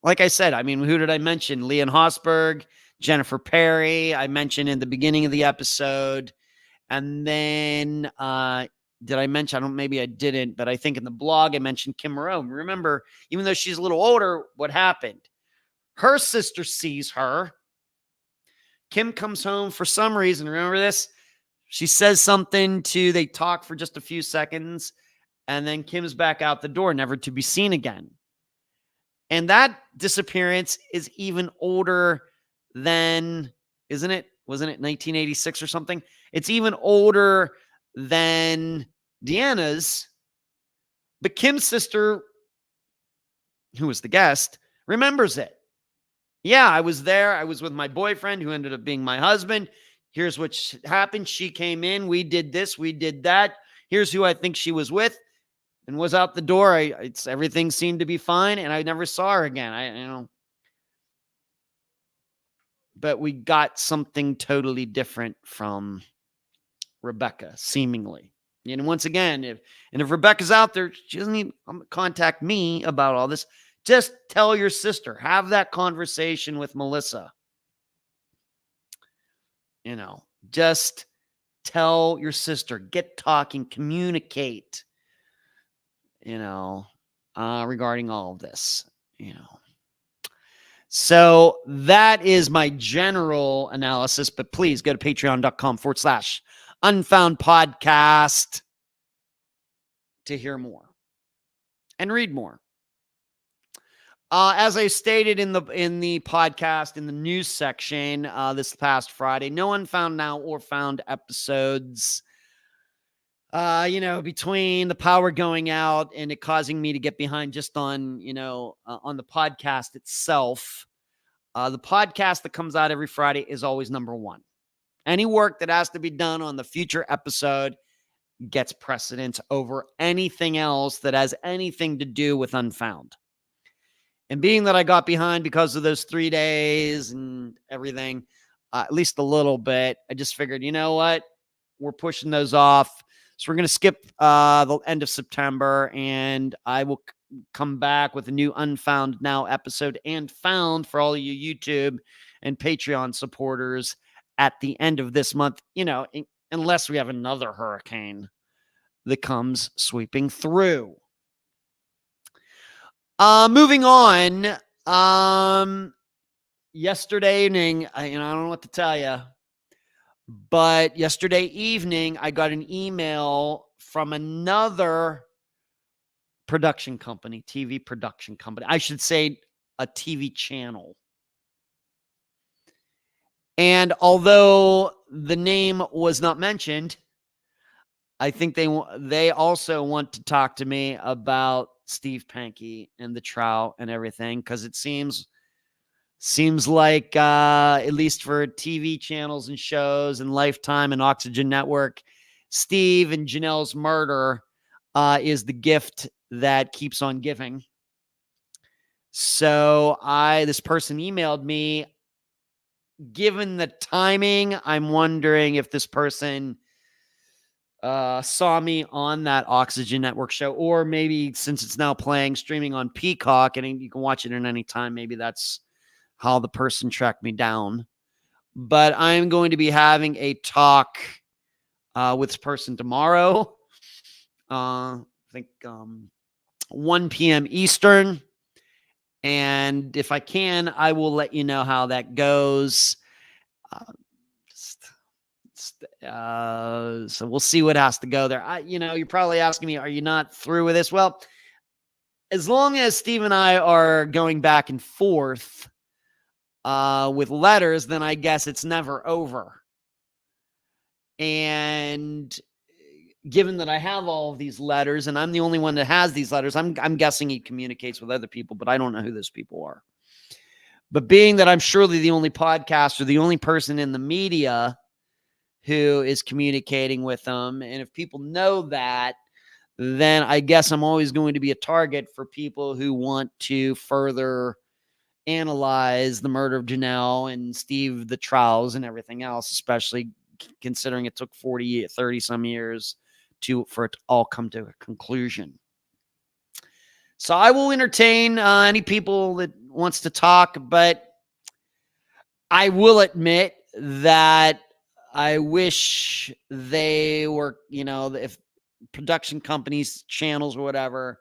like I said, who did I mention? Leon Hosberg, Jennifer Perry, I mentioned in the beginning of the episode. And then, did I mention? Maybe I didn't, but I think in the blog I mentioned Kim Moreau. Remember, even though she's a little older, what happened? Her sister sees her. Kim comes home for some reason. Remember this? She says something they talk for just a few seconds, and then Kim's back out the door, never to be seen again. And that disappearance is even older than, isn't it? Wasn't it 1986 or something? It's even older than Deanna's. But Kim's sister, who was the guest, remembers it. Yeah, I was there. I was with my boyfriend, who ended up being my husband. Here's what happened. She came in. We did this. We did that. Here's who I think she was with, and was out the door. Everything seemed to be fine, and I never saw her again. But we got something totally different from Rebecca, seemingly. And once again, if Rebecca's out there, she doesn't need to contact me about all this. Just tell your sister. Have that conversation with Melissa. Just tell your sister. Get talking. Communicate. Regarding all of this. So that is my general analysis. But please go to patreon.com/Unfound Podcast to hear more and read more. As I stated in the podcast, in the news section this past Friday, no Unfound Now or Found episodes. Between the power going out and it causing me to get behind just on, on the podcast itself. The podcast that comes out every Friday is always number one. Any work that has to be done on the future episode gets precedence over anything else that has anything to do with Unfound. And being that I got behind because of those 3 days and everything, at least a little bit, I just figured, you know what? We're pushing those off. So we're going to skip the end of September, and I will come back with a new Unfound Now episode and Found for all of you YouTube and Patreon supporters at the end of this month, unless we have another hurricane that comes sweeping through. Moving on, yesterday evening, I don't know what to tell you, but yesterday evening, I got an email from another production company, TV production company. I should say a TV channel. And although the name was not mentioned, I think they also want to talk to me about Steve Pankey and the trial and everything, because it seems like, at least for TV channels and shows and Lifetime and Oxygen Network, Steve and Janelle's murder is the gift that keeps on giving. So this person emailed me. Given the timing, I'm wondering if this person saw me on that Oxygen Network show, or maybe since it's now streaming on Peacock and you can watch it at any time, maybe that's how the person tracked me down. But I'm going to be having a talk with this person tomorrow. I think 1 p.m. Eastern. And if I can, I will let you know how that goes. So we'll see what has to go there. You're probably asking me, are you not through with this? Well, as long as Steve and I are going back and forth with letters, then I guess it's never over. And given that I have all of these letters and I'm the only one that has these letters, I'm guessing he communicates with other people, but I don't know who those people are. But being that I'm surely the only podcaster, the only person in the media who is communicating with them, and if people know that, then I guess I'm always going to be a target for people who want to further analyze the murder of Janelle and Steve, the trials and everything else, especially considering it took 30 some years for it to all come to a conclusion. So I will entertain any people that wants to talk, but I will admit that I wish they were, if production companies, channels or whatever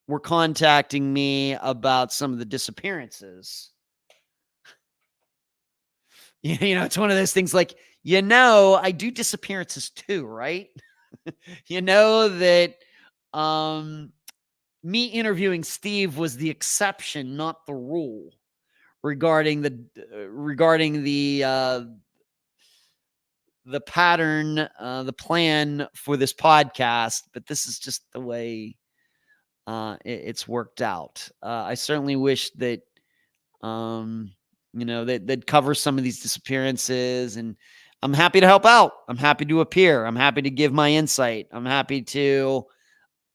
were contacting me about some of the disappearances. It's one of those things like, I do disappearances too, right? You know that me interviewing Steve was the exception, not the rule regarding the pattern, the plan for this podcast, but this is just the way it's worked out. I certainly wish that they'd cover some of these disappearances, and I'm happy to help out. I'm happy to appear. I'm happy to give my insight. I'm happy to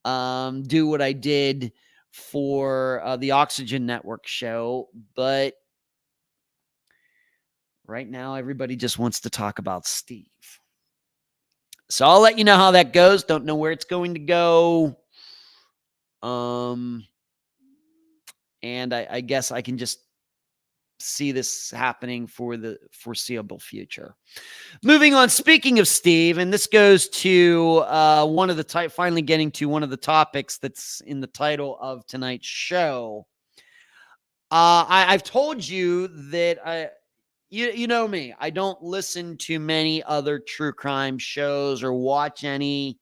do what I did for the Oxygen Network show, but right now everybody just wants to talk about Steve. So I'll let you know how that goes. Don't know where it's going to go. And I guess I can just see this happening for the foreseeable future. Moving on, speaking of Steve, and this goes to finally getting to one of the topics that's in the title of tonight's show. I've told you that you know me, I don't listen to many other true crime shows or watch any.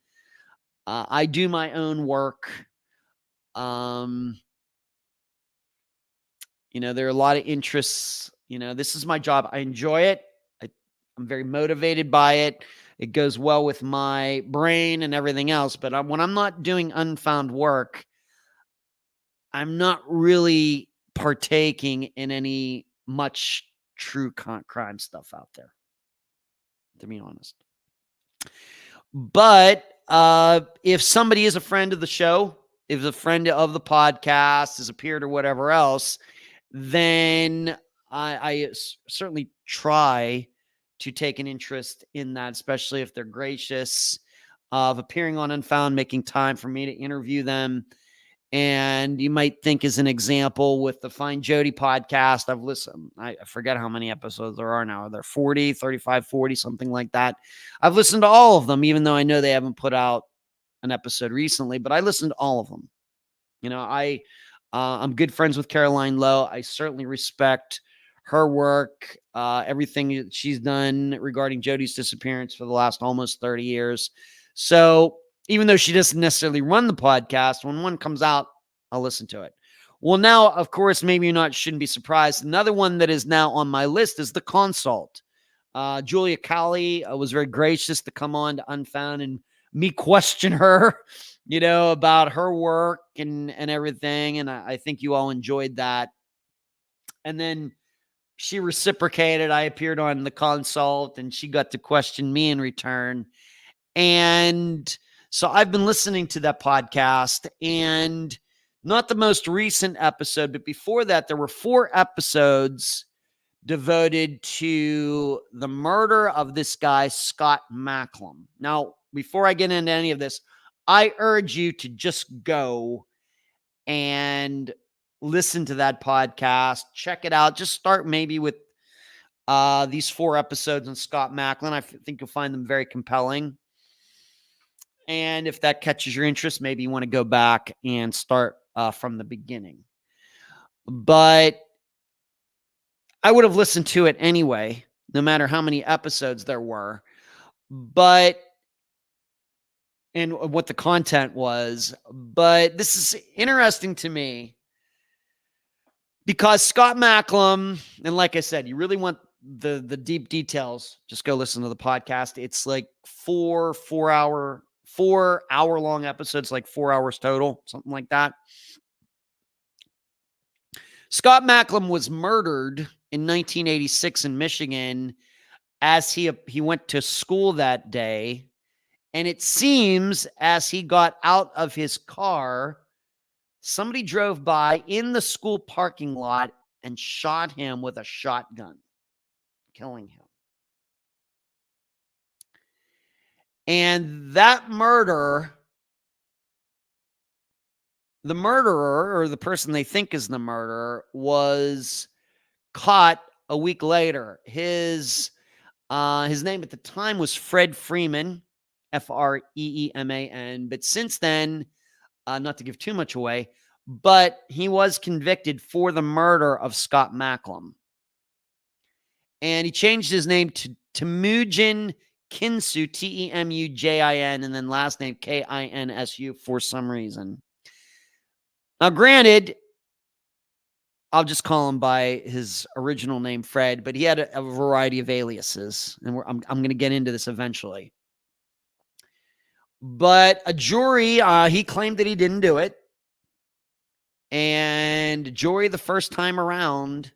I do my own work. There are a lot of interests. This is my job. I enjoy it. I'm very motivated by it. It goes well with my brain and everything else. But when I'm not doing Unfound work, I'm not really partaking in any much true crime stuff out there, to be honest. But if somebody is a friend of the show, if a friend of the podcast, has appeared or whatever else, then I certainly try to take an interest in that, especially if they're gracious of appearing on Unfound, making time for me to interview them. And you might think, as an example, with the Find Jody podcast, I've listened, I forget how many episodes there are now. Are there 40, 35, 40, something like that? I've listened to all of them, even though I know they haven't put out an episode recently, but I listened to all of them. I'm good friends with Caroline Lowe. I certainly respect her work, everything that she's done regarding Jody's disappearance for the last almost 30 years. So even though she doesn't necessarily run the podcast, when one comes out, I'll listen to it. Well, now, of course, maybe you shouldn't be surprised. Another one that is now on my list is The Consult. Julia Cowley was very gracious to come on to Unfound and me question her, about her work and everything. And I think you all enjoyed that. And then she reciprocated. I appeared on The Consult and she got to question me in return. And so I've been listening to that podcast, and not the most recent episode, but before that, there were 4 episodes devoted to the murder of this guy, Scott Macklem. Now, before I get into any of this, I urge you to just go and listen to that podcast. Check it out. Just start maybe with these 4 episodes on Scott Macklem. I think you'll find them very compelling. And if that catches your interest, maybe you want to go back and start from the beginning. But I would have listened to it anyway, no matter how many episodes there were. And what the content was. But this is interesting to me because Scott Macklem, and like I said, you really want the deep details, just go listen to the podcast. It's like 4 hour-long episodes, like 4 hours total, something like that. Scott Macklem was murdered in 1986 in Michigan as he went to school that day. And it seems as he got out of his car, somebody drove by in the school parking lot and shot him with a shotgun, killing him. And that murder, the murderer, or the person they think is the murderer, was caught a week later. His name at the time was Fred Freeman, Freeman. But since then, not to give too much away, but he was convicted for the murder of Scott Macklem. And he changed his name to Temujin Kinsu, Temujin, and then last name Kinsu for some reason. Now, granted, I'll just call him by his original name, Fred, but he had a variety of aliases, and I'm going to get into this eventually. But a jury, he claimed that he didn't do it. And jury, the first time around,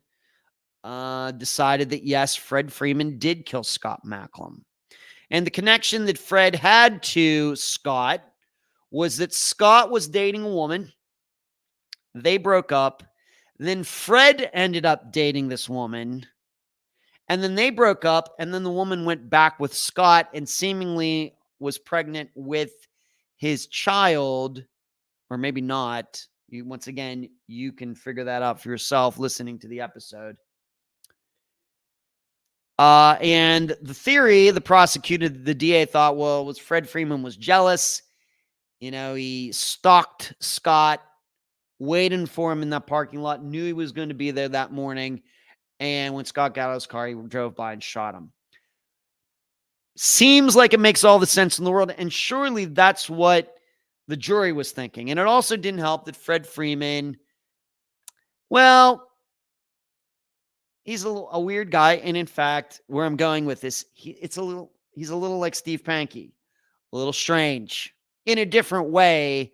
decided that, yes, Fred Freeman did kill Scott Macklem. And the connection that Fred had to Scott was that Scott was dating a woman. They broke up. Then Fred ended up dating this woman. And then they broke up. And then the woman went back with Scott and seemingly was pregnant with his child, or maybe not. Once again, you can figure that out for yourself listening to the episode. And the theory, the prosecutor, the DA thought, well, was Fred Freeman was jealous. You know, he stalked Scott, waiting for him in that parking lot, knew he was going to be there that morning. And when Scott got out of his car, he drove by and shot him. Seems like it makes all the sense in the world. And surely that's what the jury was thinking. And it also didn't help that Fred Freeman, well, he's a weird guy. And in fact, where I'm going with this, he's a little like Steve Pankey, a little strange in a different way,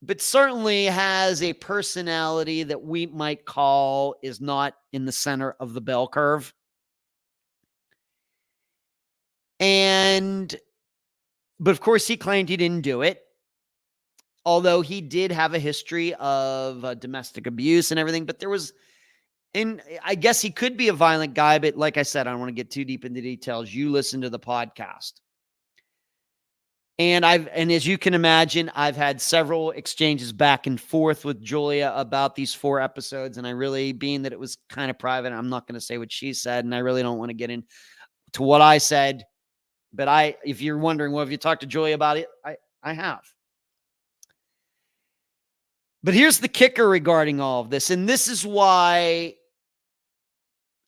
but certainly has a personality that we might call is not in the center of the bell curve. But of course, he claimed he didn't do it, although he did have a history of domestic abuse and everything. But I guess he could be a violent guy, but like I said, I don't want to get too deep into details. You listen to the podcast. And as you can imagine, I've had several exchanges back and forth with Julia about these 4 episodes. And I really, being that it was kind of private, I'm not going to say what she said. And I really don't want to get into what I said. But if you're wondering, well, have you talked to Julia about it? I have. But here's the kicker regarding all of this. And this is why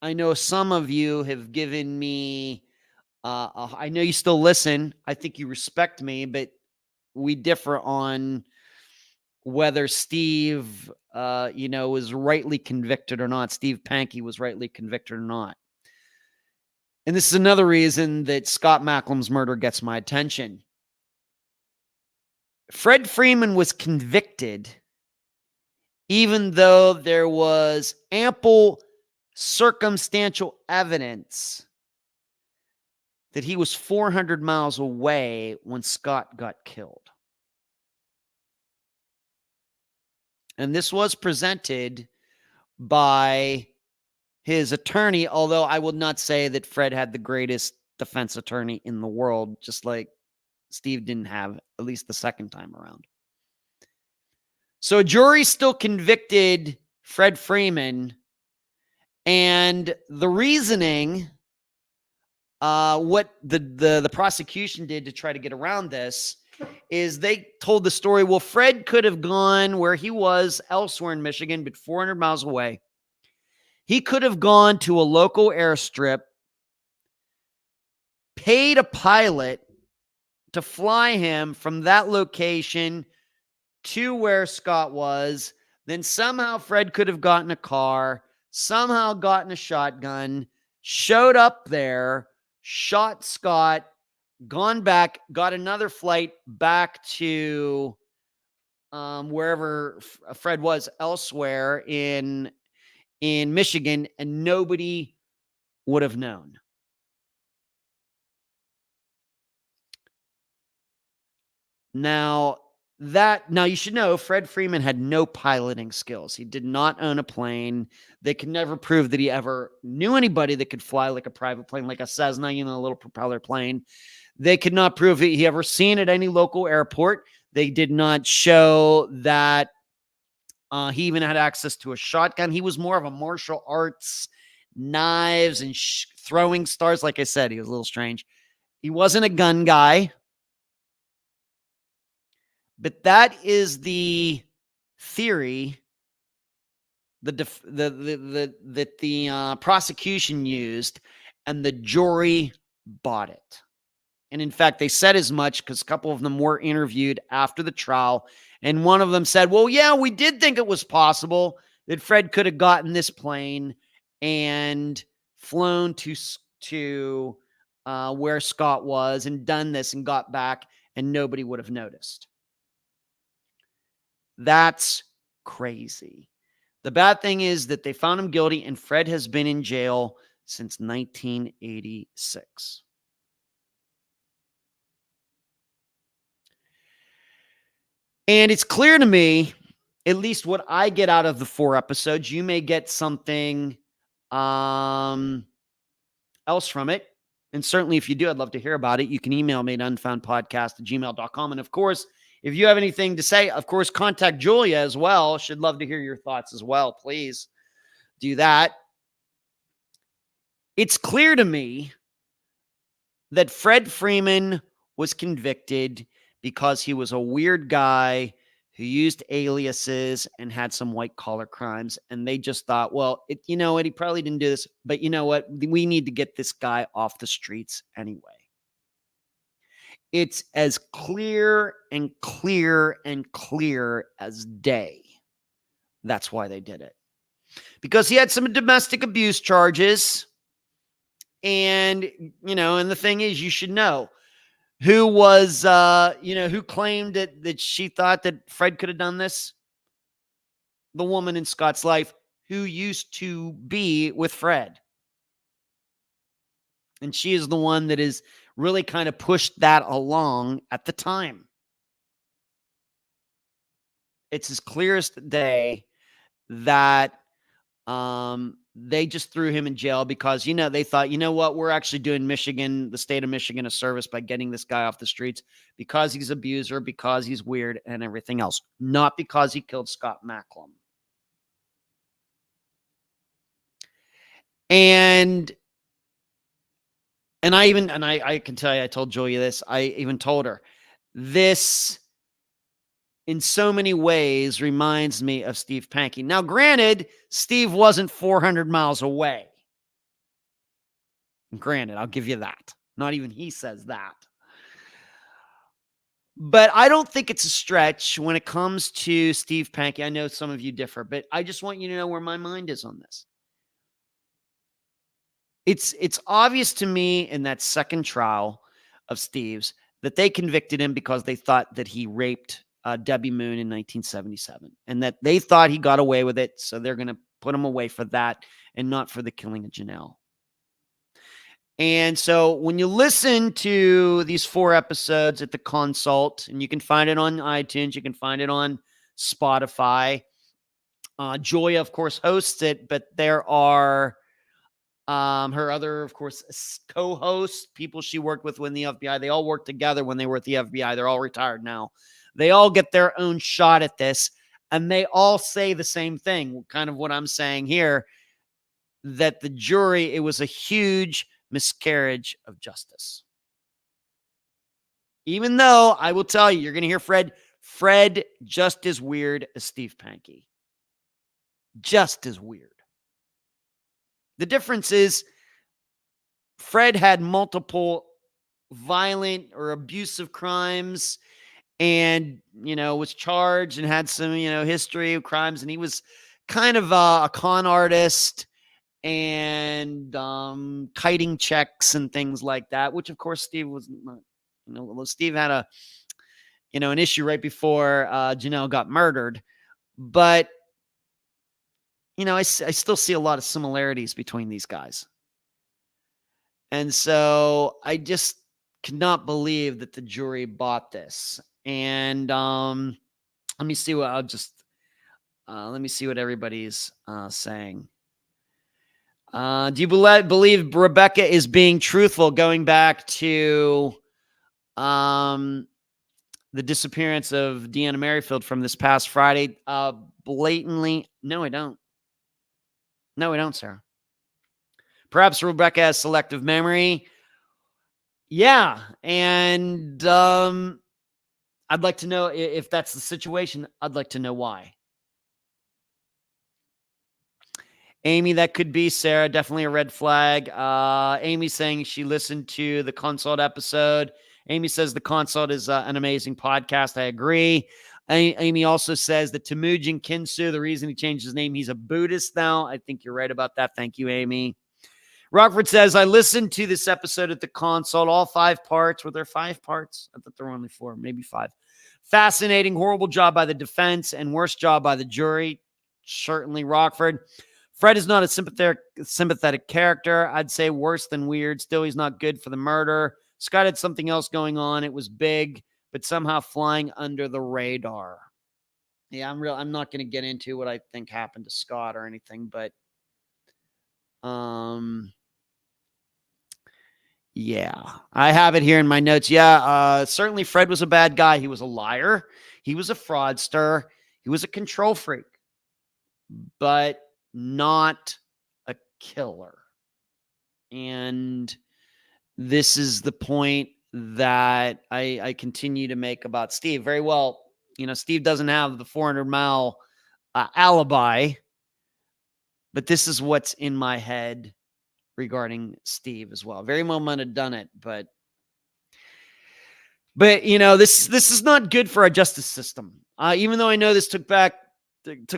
I know some of you have given me, I know you still listen. I think you respect me, but we differ on whether Steve, was rightly convicted or not. Steve Pankey was rightly convicted or not. And this is another reason that Scott Macklem's murder gets my attention. Fred Freeman was convicted, even though there was ample circumstantial evidence that he was 400 miles away when Scott got killed. And this was presented by his attorney, although I will not say that Fred had the greatest defense attorney in the world, just like Steve didn't have, at least the second time around. So a jury still convicted Fred Freeman, and the reasoning, what the prosecution did to try to get around this is they told the story, well, Fred could have gone where he was elsewhere in Michigan, but 400 miles away. He could have gone to a local airstrip, paid a pilot to fly him from that location to where Scott was. Then somehow Fred could have gotten a car, somehow gotten a shotgun, showed up there, shot Scott, gone back, got another flight back to wherever Fred was elsewhere in Michigan, and nobody would have known. Now you should know Fred Freeman had no piloting skills. He did not own a plane. They could never prove that he ever knew anybody that could fly like a private plane, like a Cessna, a little propeller plane. They could not prove that he ever seen at any local airport. They did not show that he even had access to a shotgun. He was more of a martial arts, knives and throwing stars. Like I said, he was a little strange. He wasn't a gun guy. But that is the theory that the prosecution used, and the jury bought it. And in fact, they said as much because a couple of them were interviewed after the trial. And one of them said, well, yeah, we did think it was possible that Fred could have gotten this plane and flown to where Scott was and done this and got back, and nobody would have noticed. That's crazy. The bad thing is that they found him guilty, and Fred has been in jail since 1986. And it's clear to me, at least what I get out of the 4 episodes, you may get something else from it. And certainly if you do, I'd love to hear about it. You can email me at unfoundpodcast@gmail.com. And of course, if you have anything to say, of course, contact Julia as well. Should love to hear your thoughts as well. Please do that. It's clear to me that Fred Freeman was convicted because he was a weird guy who used aliases and had some white collar crimes. And they just thought, well, you know what? He probably didn't do this, but you know what? We need to get this guy off the streets anyway. It's as clear and clear and clear as day. That's why they did it. Because he had some domestic abuse charges. And, and the thing is, you should know who was, who claimed that she thought that Fred could have done this? The woman in Scott's life who used to be with Fred. And she is the one that is really kind of pushed that along at the time. It's as clear as day that they just threw him in jail because, they thought, what, we're actually doing the state of Michigan, a service by getting this guy off the streets because he's an abuser, because he's weird and everything else, not because he killed Scott Macklem. And I can tell you, I told Julia this, I even told her, this in so many ways reminds me of Steve Pankey. Now, granted, Steve wasn't 400 miles away. Granted, I'll give you that. Not even he says that. But I don't think it's a stretch when it comes to Steve Pankey. I know some of you differ, but I just want you to know where my mind is on this. It's obvious to me in that second trial of Steve's that they convicted him because they thought that he raped Debbie Moon in 1977, and that they thought he got away with it, so they're going to put him away for that and not for the killing of Janelle. And so when you listen to these 4 episodes at the Consult, and you can find it on iTunes, you can find it on Spotify. Joya, of course, hosts it, but there are her other, of course, co-hosts, people she worked with when the FBI, they all worked together when they were at the FBI. They're all retired now. They all get their own shot at this, and they all say the same thing, kind of what I'm saying here, that the jury, it was a huge miscarriage of justice. Even though, I will tell you, you're going to hear Fred just as weird as Steve Pankey. Just as weird. The difference is Fred had multiple violent or abusive crimes and, was charged and had some, history of crimes. And he was kind of a con artist and kiting checks and things like that, which of course Steve was not. Steve had an issue right before Janelle got murdered. But, I still see a lot of similarities between these guys. And so I just cannot believe that the jury bought this. And let me see what everybody's saying. Do you believe Rebecca is being truthful going back to the disappearance of Deanna Merrifield from this past Friday? Blatantly, no, I don't. No, we don't, Sarah. Perhaps Rebecca has selective memory. Yeah. And I'd like to know if that's the situation. I'd like to know why. Amy, that could be Sarah. Definitely a red flag. Amy saying she listened to the Consult episode. Amy says the Consult is an amazing podcast. I agree. Amy also says that Temujin Kinsu, the reason he changed his name, he's a Buddhist now. I think you're right about that. Thank you, Amy. Rockford says, I listened to this episode at the Consult, all 5 parts. Were there 5 parts? I thought there were only 4, maybe 5. Fascinating, horrible job by the defense and worst job by the jury. Certainly, Rockford. Fred is not a sympathetic character. I'd say worse than weird. Still, he's not good for the murder. Scott had something else going on. It was big, but somehow flying under the radar. Yeah, I'm not going to get into what I think happened to Scott or anything, but yeah, I have it here in my notes. Yeah, certainly Fred was a bad guy. He was a liar. He was a fraudster. He was a control freak, but not a killer. And this is the point that I continue to make about Steve. Very well, Steve doesn't have the 400-mile alibi, but this is what's in my head regarding Steve as well. Very well might have done it, but this is not good for our justice system. Even though I know this took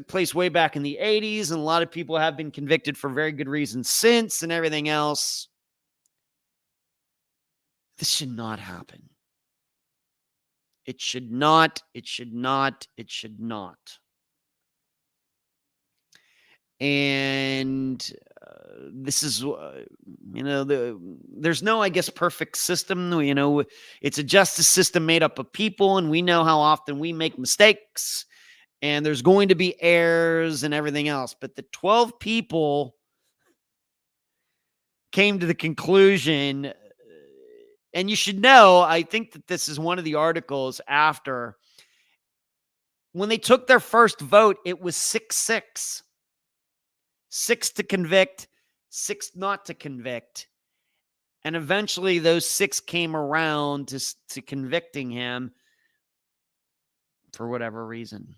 place way back in the 80s, and a lot of people have been convicted for very good reasons since and everything else. This should not happen. It should not. It should not. It should not. And this is, there's no, I guess, perfect system. It's a justice system made up of people, and we know how often we make mistakes, and there's going to be errors and everything else. But the 12 people came to the conclusion, and you should know, I think that this is one of the articles after, when they took their first vote, it was 6-6. 6 to convict, 6 not to convict. And eventually those 6 came around to convicting him for whatever reason.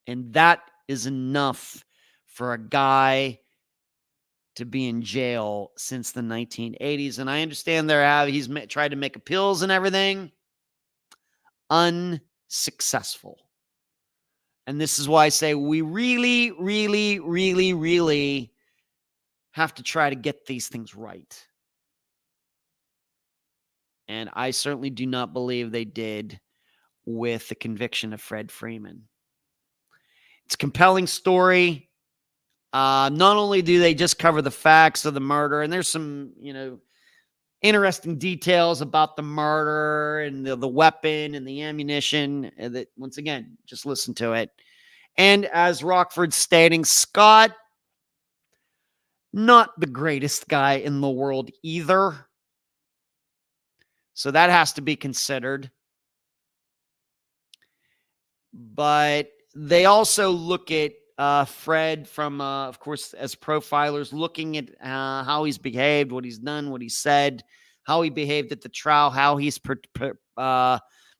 And that is enough for a guy to be in jail since the 1980s. And I understand he's tried to make appeals and everything. Unsuccessful. And this is why I say we really, really, really, really have to try to get these things right. And I certainly do not believe they did with the conviction of Fred Freeman. It's a compelling story. Not only do they just cover the facts of the murder, and there's some, interesting details about the murder and the weapon and the ammunition, that, once again, just listen to it. And as Rockford's stating, Scott, not the greatest guy in the world either. So that has to be considered. But they also look at Fred from, of course, as profilers, looking at how he's behaved, what he's done, what he said, how he behaved at the trial, how he's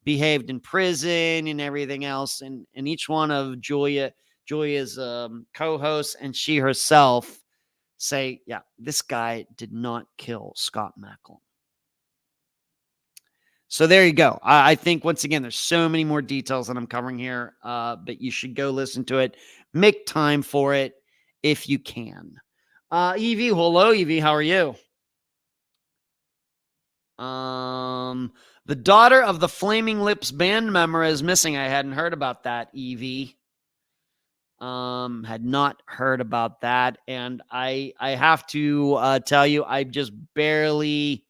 behaved in prison and everything else. And each one of Julia's co-hosts and she herself say, yeah, this guy did not kill Scott Macklin. So there you go. I think, once again, there's so many more details that I'm covering here, but you should go listen to it. Make time for it if you can. Evie, hello, Evie. How are you? The daughter of the Flaming Lips band member is missing. I hadn't heard about that, Evie. Had not heard about that. And I have to tell you, I just barely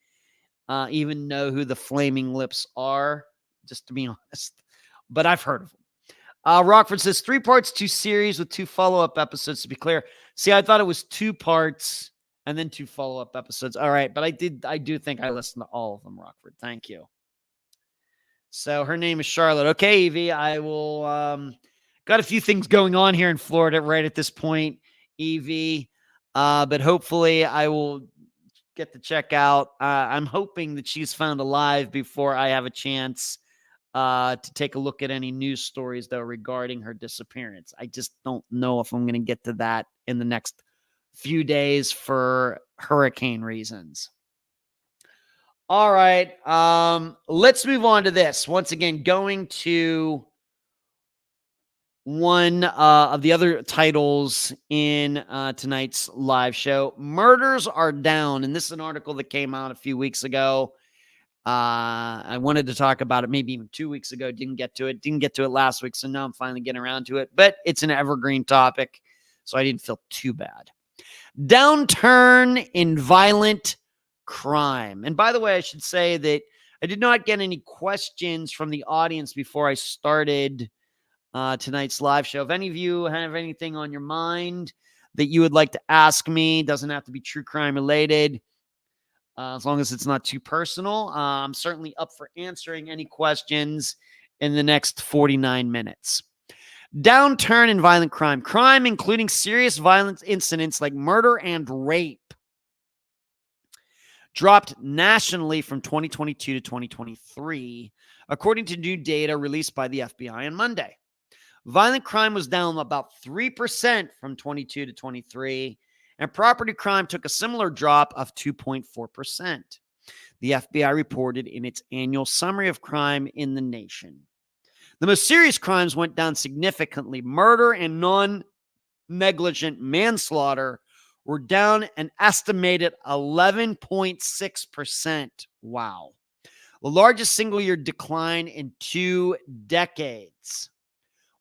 even know who the Flaming Lips are, just to be honest. But I've heard of them. Rockford says 3 parts, 2 series with 2 follow-up episodes, to be clear. See, I thought it was 2 parts and then 2 follow-up episodes. All right, but I do think I listened to all of them, Rockford. Thank you. So her name is Charlotte. Okay, Evie, I will got a few things going on here in Florida right at this point, Evie. But hopefully I will get to check out. I'm hoping that she's found alive before I have a chance to take a look at any news stories, though, regarding her disappearance. I just don't know if I'm going to get to that in the next few days for hurricane reasons. All right. Let's move on to this. Once again, going to one of the other titles in tonight's live show. Murders are down. And this is an article that came out a few weeks ago. I wanted to talk about it maybe even 2 weeks ago. Didn't get to it last week. So now I'm finally getting around to it. But it's an evergreen topic, so I didn't feel too bad. Downturn in violent crime. And by the way, I should say that I did not get any questions from the audience before I started tonight's live show. If any of you have anything on your mind that you would like to ask me, doesn't have to be true crime related, as long as it's not too personal, I'm certainly up for answering any questions in the next 49 minutes. Downturn in violent crime. Crime, including serious violent incidents like murder and rape, dropped nationally from 2022 to 2023, according to new data released by the FBI on Monday. Violent crime was down about 3% from 22 to 23, and property crime took a similar drop of 2.4%. The FBI reported in its annual summary of crime in the nation. The most serious crimes went down significantly. Murder and non-negligent manslaughter were down an estimated 11.6%. Wow. The largest single-year decline in 2 decades.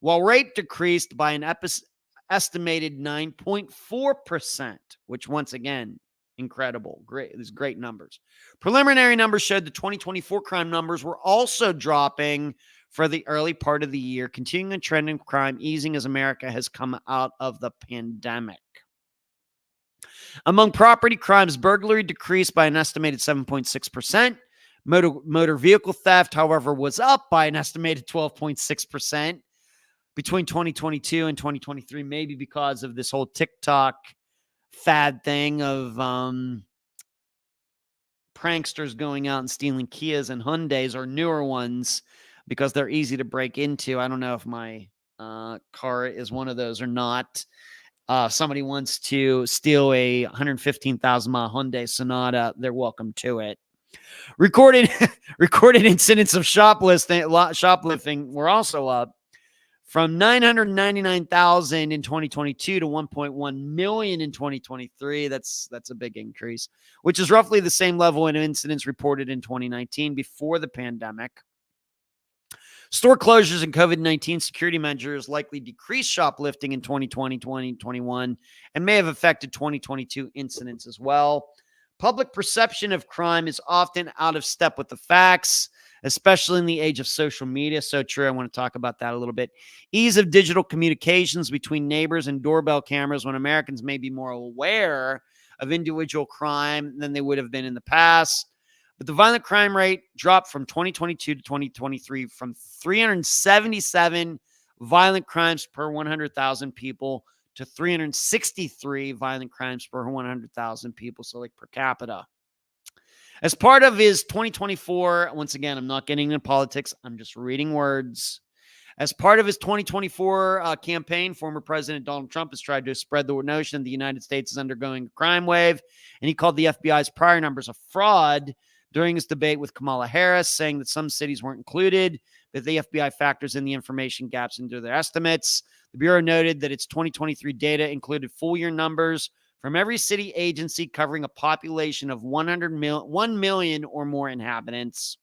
While rape decreased by an estimated 9.4%, which once again, incredible. Great. These great numbers. Preliminary numbers showed the 2024 crime numbers were also dropping for the early part of the year, continuing a trend in crime easing as America has come out of the pandemic. Among property crimes, burglary decreased by an estimated 7.6%. Motor vehicle theft, however, was up by an estimated 12.6%. Between 2022 and 2023, maybe because of this whole TikTok fad thing of pranksters going out and stealing Kias and Hyundais or newer ones because they're easy to break into. I don't know if my car is one of those or not. Somebody wants to steal a 115,000-mile Hyundai Sonata, they're welcome to it. Recorded incidents of shoplifting were also up from 999,000 in 2022 to 1.1 million in 2023. That's a big increase, which is roughly the same level in incidents reported in 2019 before the pandemic. Store closures and COVID-19 security measures likely decreased shoplifting in 2020, 2021, and may have affected 2022 incidents as well. Public perception of crime is often out of step with the facts, especially in the age of social media. So true. I want to talk about that a little bit. Ease of digital communications between neighbors and doorbell cameras when Americans may be more aware of individual crime than they would have been in the past. But the violent crime rate dropped from 2022 to 2023 from 377 violent crimes per 100,000 people to 363 violent crimes per 100,000 people, so like per capita. As part of his 2024, once again, I'm not getting into politics, I'm just reading words. As part of his 2024 campaign, former President Donald Trump has tried to spread the notion that the United States is undergoing a crime wave, and he called the FBI's prior numbers a fraud during his debate with Kamala Harris, saying that some cities weren't included, that the FBI factors in the information gaps into their estimates. The Bureau noted that its 2023 data included full-year numbers from every city agency covering a population of 1 million or more inhabitants.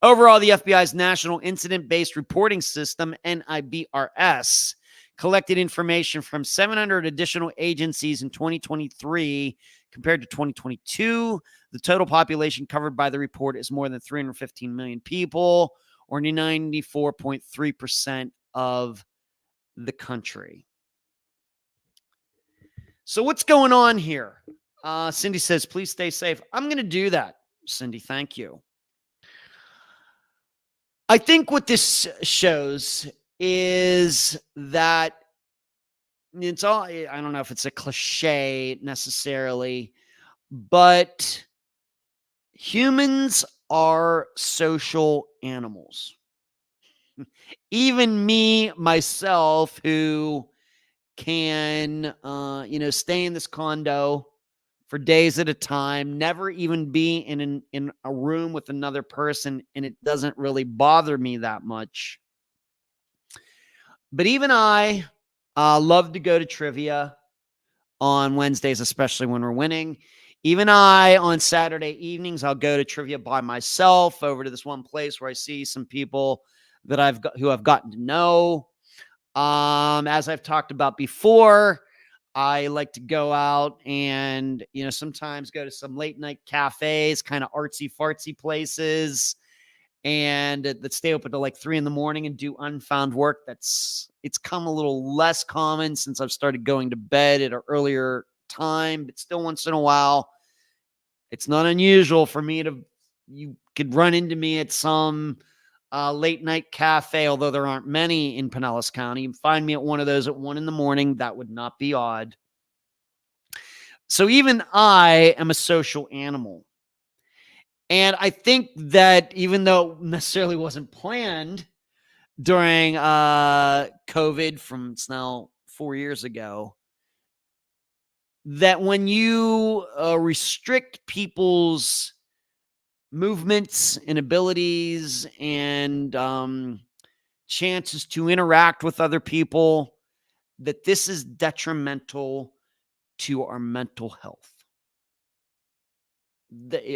Overall, the FBI's National Incident-Based Reporting System, NIBRS, collected information from 700 additional agencies in 2023 compared to 2022. The total population covered by the report is more than 315 million people, or 94.3% of the country. So what's going on here? Cindy says, please stay safe. I'm going to do that, Cindy. Thank you. I think what this shows is that it's all, I don't know if it's a cliche necessarily, but humans are social animals. Even me, myself, who can, stay in this condo for days at a time, never even be in a room with another person, and it doesn't really bother me that much. But even I love to go to trivia on Wednesdays, especially when we're winning. Even I, on Saturday evenings, I'll go to trivia by myself over to this one place where I see some people that who I've gotten to know. As I've talked about before, I like to go out and, sometimes go to some late night cafes, kind of artsy fartsy places, and that stay open to like 3 a.m. and do unfound work. It's come a little less common since I've started going to bed at an earlier time, but still once in a while, it's not unusual for me you could run into me at some late night cafe, although there aren't many in Pinellas County. You find me at one of those at 1 a.m. That would not be odd. So even I am a social animal. And I think that even though it necessarily wasn't planned during COVID from it's now 4 years ago, that when you restrict people's movements and abilities and chances to interact with other people, that this is detrimental to our mental health.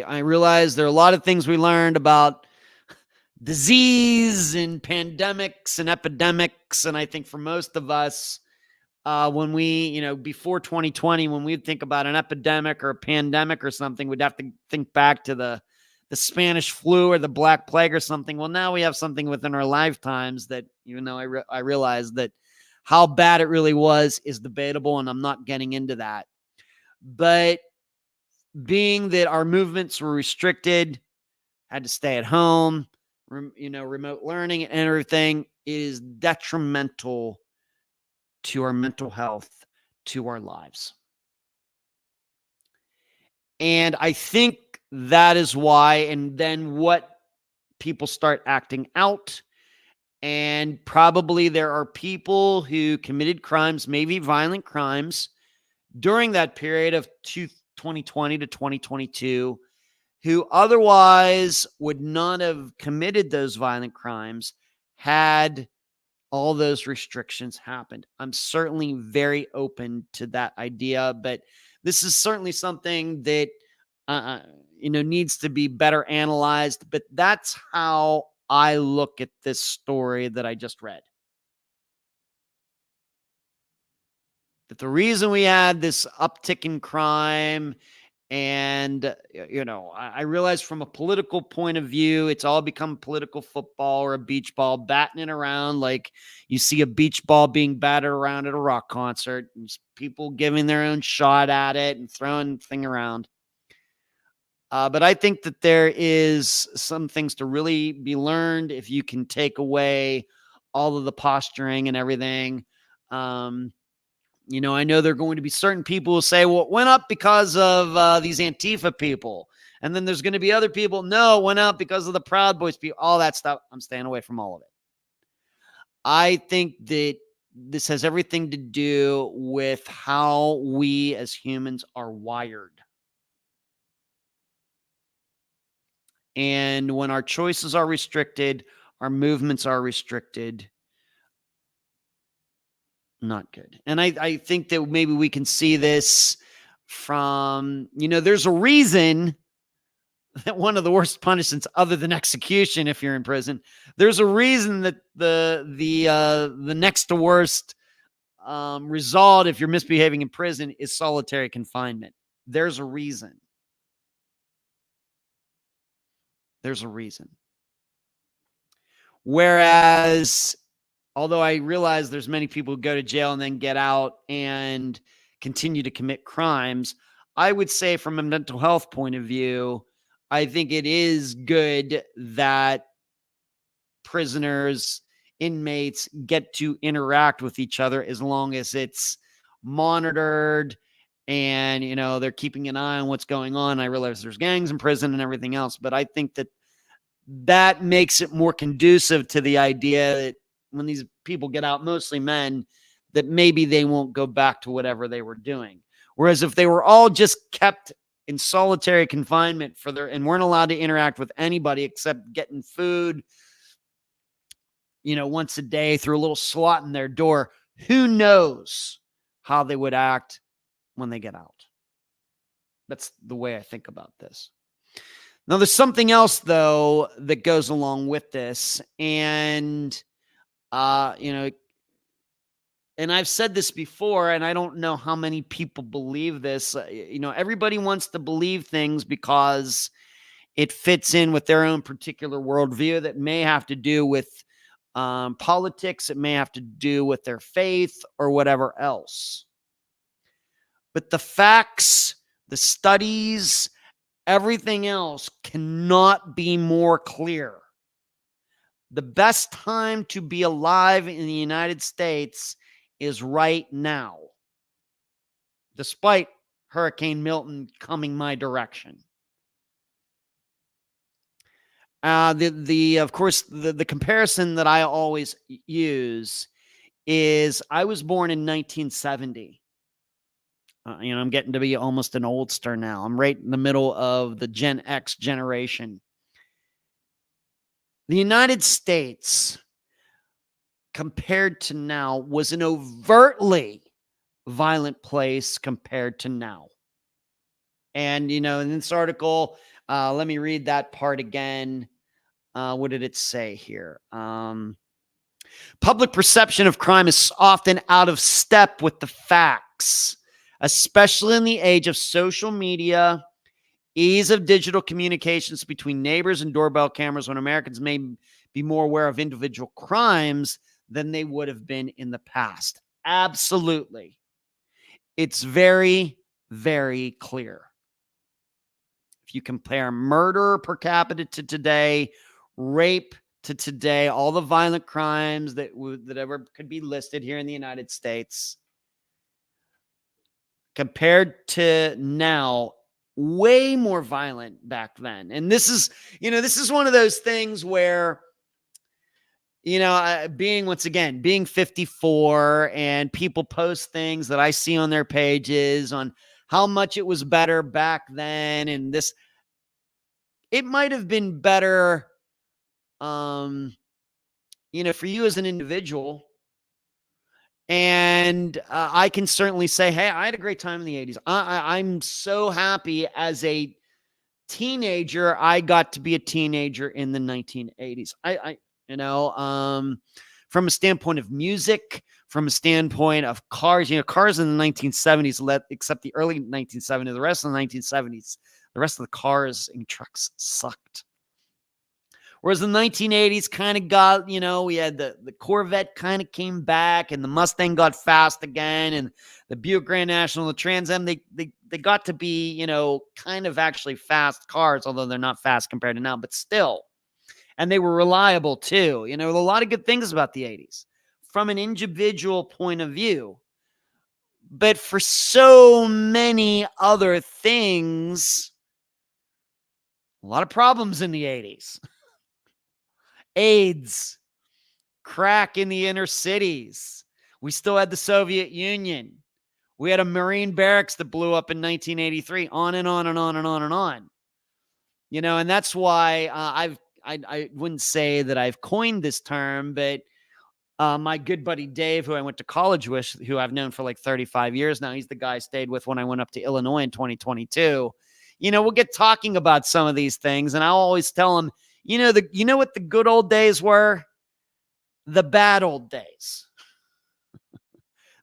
I realize there are a lot of things we learned about disease and pandemics and epidemics. And I think for most of us, when we, before 2020, when we'd think about an epidemic or a pandemic or something, we'd have to think back to the Spanish flu or the Black Plague or something. Well, now we have something within our lifetimes that, even though I realize that how bad it really was is debatable, and I'm not getting into that. But being that our movements were restricted, had to stay at home, remote learning and everything, it is detrimental to our mental health, to our lives. And I think that is why, and then what people start acting out. And probably there are people who committed crimes, maybe violent crimes, during that period of 2020 to 2022, who otherwise would not have committed those violent crimes had all those restrictions happened. I'm certainly very open to that idea, but this is certainly something that needs to be better analyzed. But that's how I look at this story that I just read. That the reason we had this uptick in crime, and, I realize from a political point of view, it's all become political football or a beach ball, batting it around like you see a beach ball being batted around at a rock concert. People giving their own shot at it and throwing thing around. But I think that there is some things to really be learned if you can take away all of the posturing and everything. I know there are going to be certain people who say, well, it went up because of these Antifa people. And then there's going to be other people, no, it went up because of the Proud Boys people, all that stuff. I'm staying away from all of it. I think that this has everything to do with how we as humans are wired. And when our choices are restricted, our movements are restricted, not good. And I think that maybe we can see this from, there's a reason that one of the worst punishments other than execution, if you're in prison, there's a reason that the next to worst result if you're misbehaving in prison is solitary confinement. There's a reason. There's a reason. Whereas, although I realize there's many people who go to jail and then get out and continue to commit crimes, I would say from a mental health point of view, I think it is good that prisoners, inmates get to interact with each other as long as it's monitored and, they're keeping an eye on what's going on. I realize there's gangs in prison and everything else, but I think that that makes it more conducive to the idea that when these people get out, mostly men, that maybe they won't go back to whatever they were doing. Whereas if they were all just kept in solitary confinement and weren't allowed to interact with anybody except getting food, once a day through a little slot in their door, who knows how they would act when they get out. That's the way I think about this. Now, there's something else, though, that goes along with this. And, and I've said this before, and I don't know how many people believe this. Everybody wants to believe things because it fits in with their own particular worldview that may have to do with politics. It may have to do with their faith or whatever else. But the facts, the studies, everything else cannot be more clear. The best time to be alive in the United States is right now, despite Hurricane Milton coming my direction. Of course, the comparison that I always use is I was born in 1970. I'm getting to be almost an oldster now. I'm right in the middle of the Gen X generation. The United States, compared to now, was an overtly violent place compared to now. And, in this article, let me read that part again. What did it say here? Public perception of crime is often out of step with the facts, especially in the age of social media, ease of digital communications between neighbors and doorbell cameras, when Americans may be more aware of individual crimes than they would have been in the past. Absolutely. It's very, very clear. If you compare murder per capita to today, rape to today, all the violent crimes that ever could be listed here in the United States, compared to now, way more violent back then. And this is one of those things where, being 54, and people post things that I see on their pages on how much it was better back then. And it might have been better, for you as an individual. And I can certainly say, hey, I had a great time in the 80s. I'm so happy as a teenager. I got to be a teenager in the 1980s. From a standpoint of music, from a standpoint of cars, cars in the 1970s, except the early 1970s, the rest of the 1970s, the rest of the cars and trucks sucked. Whereas the 1980s kind of got, we had the Corvette kind of came back, and the Mustang got fast again, and the Buick Grand National, the Trans Am, they got to be, kind of actually fast cars, although they're not fast compared to now, but still. And they were reliable too. A lot of good things about the 80s from an individual point of view. But for so many other things, a lot of problems in the 80s. AIDS, crack in the inner cities. We still had the Soviet Union. We had a Marine barracks that blew up in 1983, on and on and on and on and on. And that's why I wouldn't say that I've coined this term, but my good buddy Dave, who I went to college with, who I've known for like 35 years now, he's the guy I stayed with when I went up to Illinois in 2022. We'll get talking about some of these things, and I'll always tell him, you know what the good old days were? The bad old days.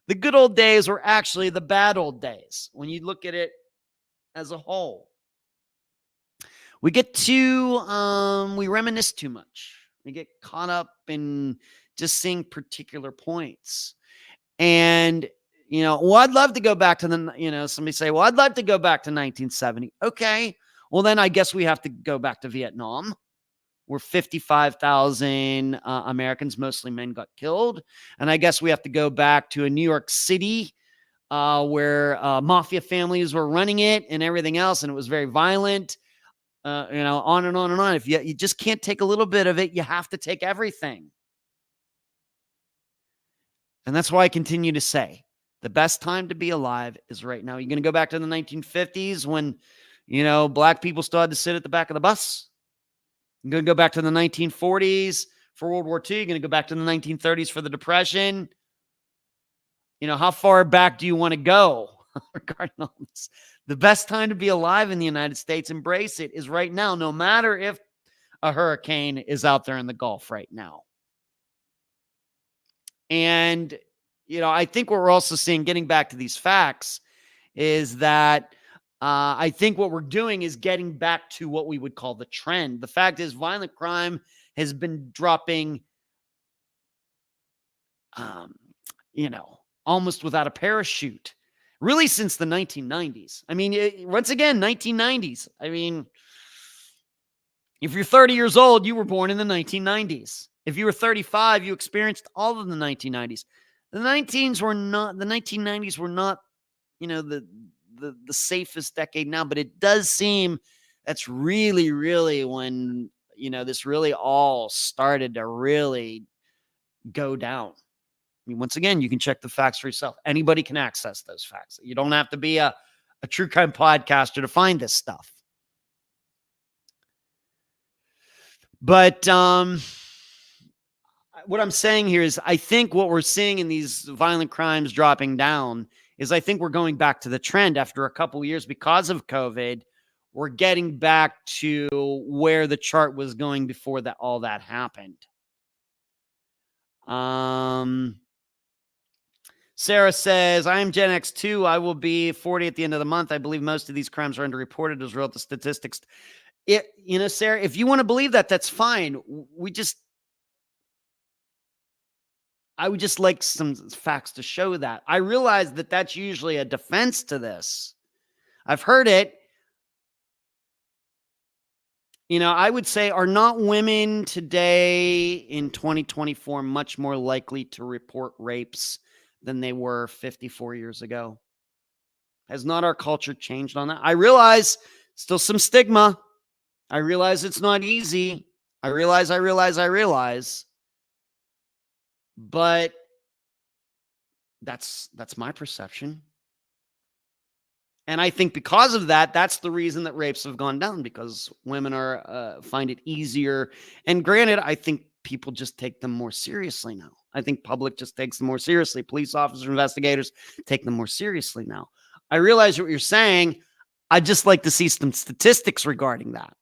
The good old days were actually the bad old days when you look at it as a whole. We we reminisce too much. We get caught up in just seeing particular points. And, I'd love to go back to somebody say, well, I'd love to go back to 1970. Okay. Well, then I guess we have to go back to Vietnam, where 55,000 Americans, mostly men, got killed. And I guess we have to go back to a New York City where mafia families were running it and everything else, and it was very violent. on and on and on. If you just can't take a little bit of it, you have to take everything. And that's why I continue to say the best time to be alive is right now. You're going to go back to the 1950s when, black people still had to sit at the back of the bus. You're going to go back to the 1940s for World War II. You're going to go back to the 1930s for the Depression. How far back do you want to go regarding all this? The best time to be alive in the United States, embrace it, is right now, no matter if a hurricane is out there in the Gulf right now. And, I think what we're also seeing, getting back to these facts, is that I think what we're doing is getting back to what we would call the trend. The fact is, violent crime has been dropping, almost without a parachute, really since the 1990s. I mean, once again, 1990s. I mean, if you're 30 years old, you were born in the 1990s. If you were 35, you experienced all of the 1990s. The 1990s were not, the safest decade now, but it does seem that's really, really when, this really all started to really go down. I mean, once again, you can check the facts for yourself. Anybody can access those facts. You don't have to be a true crime podcaster to find this stuff. But what I'm saying here is I think what we're seeing in these violent crimes dropping down is I think we're going back to the trend after a couple of years because of COVID. We're getting back to where the chart was going before that all that happened. Sarah says, I am Gen X too. I will be 40 at the end of the month. I believe most of these crimes are underreported as relative to statistics. Sarah, if you want to believe that, that's fine. I would just like some facts to show that. I realize that that's usually a defense to this. I've heard it. I would say, are not women today in 2024 much more likely to report rapes than they were 54 years ago? Has not our culture changed on that? I realize still some stigma. I realize it's not easy. I realize. But that's my perception. And I think because of that, that's the reason that rapes have gone down, because women find it easier. And granted, I think people just take them more seriously now. I think public just takes them more seriously. Police officers, investigators take them more seriously now. I realize what you're saying. I'd just like to see some statistics regarding that.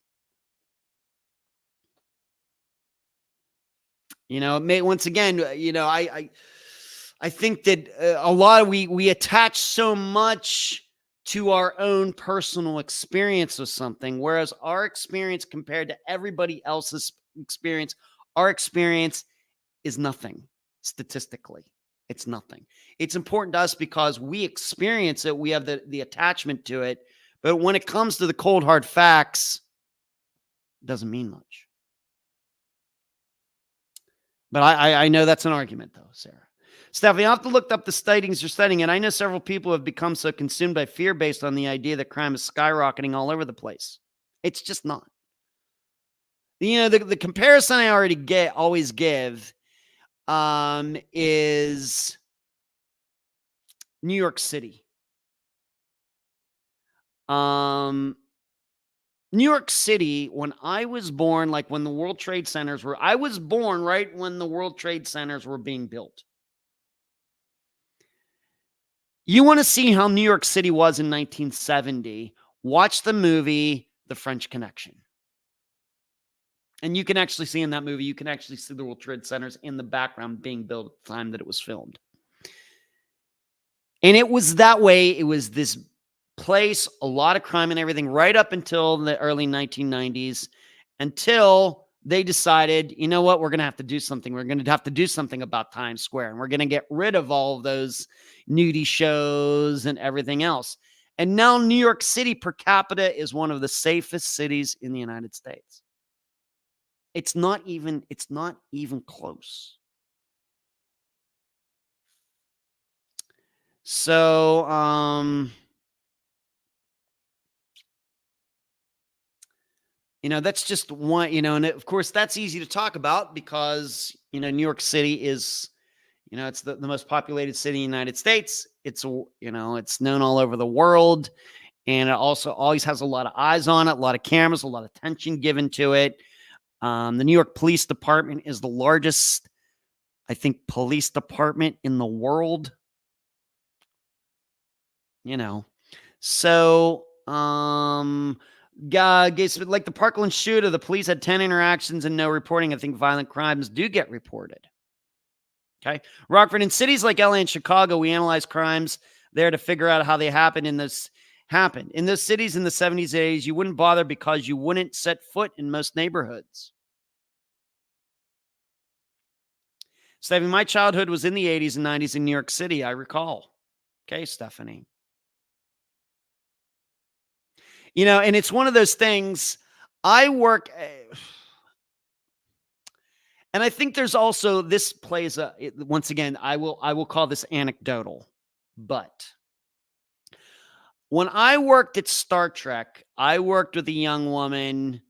Once again, I think that a lot of we attach so much to our own personal experience with something, whereas our experience compared to everybody else's experience, our experience is nothing statistically. It's nothing. It's important to us because we experience it. We have the attachment to it. But when it comes to the cold, hard facts, it doesn't mean much. But I know that's an argument, though, Sarah. Stephanie, I have to look up the sightings you're studying, and I know several people have become so consumed by fear based on the idea that crime is skyrocketing all over the place. It's just not. The comparison I always give is New York City. New York City, when I was born, like when the World Trade Centers were, I was born right when the World Trade Centers were being built. You want to see how New York City was in 1970? Watch the movie The French Connection. And you can actually see in that movie, you can actually see the World Trade Centers in the background being built at the time that it was filmed. And it was that way. It was this place, a lot of crime and everything, right up until the early 1990s, until they decided, you know what, we're going to have to do something. We're going to have to do something about Times Square, and we're going to get rid of all of those nudie shows and everything else. And now New York City per capita is one of the safest cities in the United States. It's not even close. So, That's just one, and of course that's easy to talk about because, New York City is, it's the most populated city in the United States. It's known all over the world. And it also always has a lot of eyes on it, a lot of cameras, a lot of attention given to it. The New York Police Department is the largest, I think, police department in the world. So, like the Parkland shooter, the police had 10 interactions and no reporting. I think violent crimes do get reported. Okay. Rockford, in cities like LA and Chicago, we analyze crimes there to figure out how they happened in those cities in the 70s, 80s. You wouldn't bother because you wouldn't set foot in most neighborhoods. Stephanie, my childhood was in the 80s and 90s in New York City, I recall. Okay, Stephanie. And it's one of those things. I work, and I think there's also, this plays once again, I will call this anecdotal, but when I worked at Star Trek, I worked with a young woman.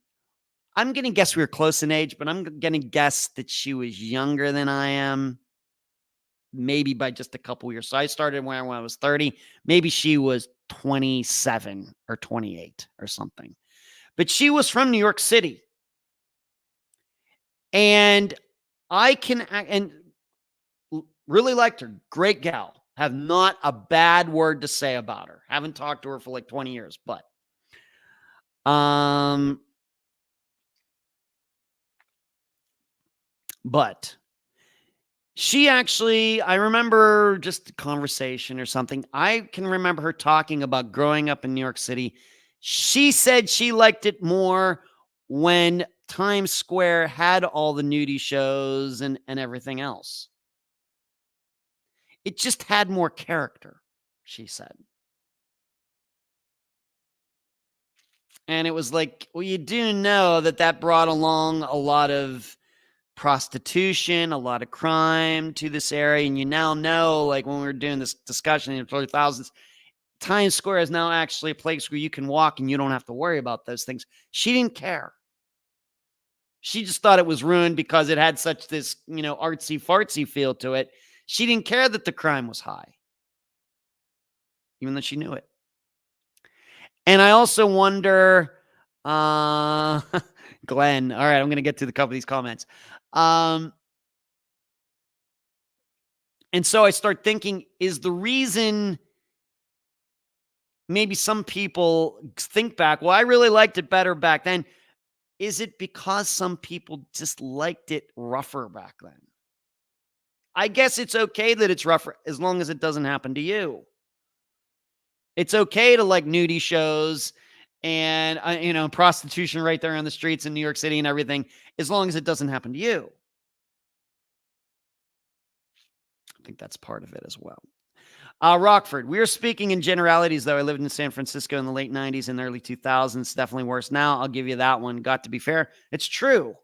I'm going to guess we were close in age, but I'm going to guess that she was younger than I am, maybe by just a couple years. So I started when I was 30. Maybe she was 27 or 28 or something. But she was from New York City. And and really liked her. Great gal. Have not a bad word to say about her. Haven't talked to her for like 20 years, but she actually, I remember just a conversation or something. I can remember her talking about growing up in New York City. She said she liked it more when Times Square had all the nudie shows and everything else. It just had more character, she said. And it was like, well, you do know that brought along a lot of prostitution, a lot of crime to this area. And you now know, like when we were doing this discussion in the early thousands, Times Square is now actually a place where you can walk and you don't have to worry about those things. She didn't care. She just thought it was ruined because it had such this, artsy fartsy feel to it. She didn't care that the crime was high, even though she knew it. And I also wonder, Glenn, all right, I'm going to get to the couple of these comments. And so I start thinking, is the reason maybe some people think back, well, I really liked it better back then. Is it because some people just liked it rougher back then? I guess it's okay that it's rougher as long as it doesn't happen to you. It's okay to like nudie shows and, prostitution right there on the streets in New York City and everything, as long as it doesn't happen to you. I think that's part of it as well. Rockford, we are speaking in generalities, though. I lived in San Francisco in the late 90s and early 2000s. Definitely worse now. I'll give you that one. Got to be fair. It's true.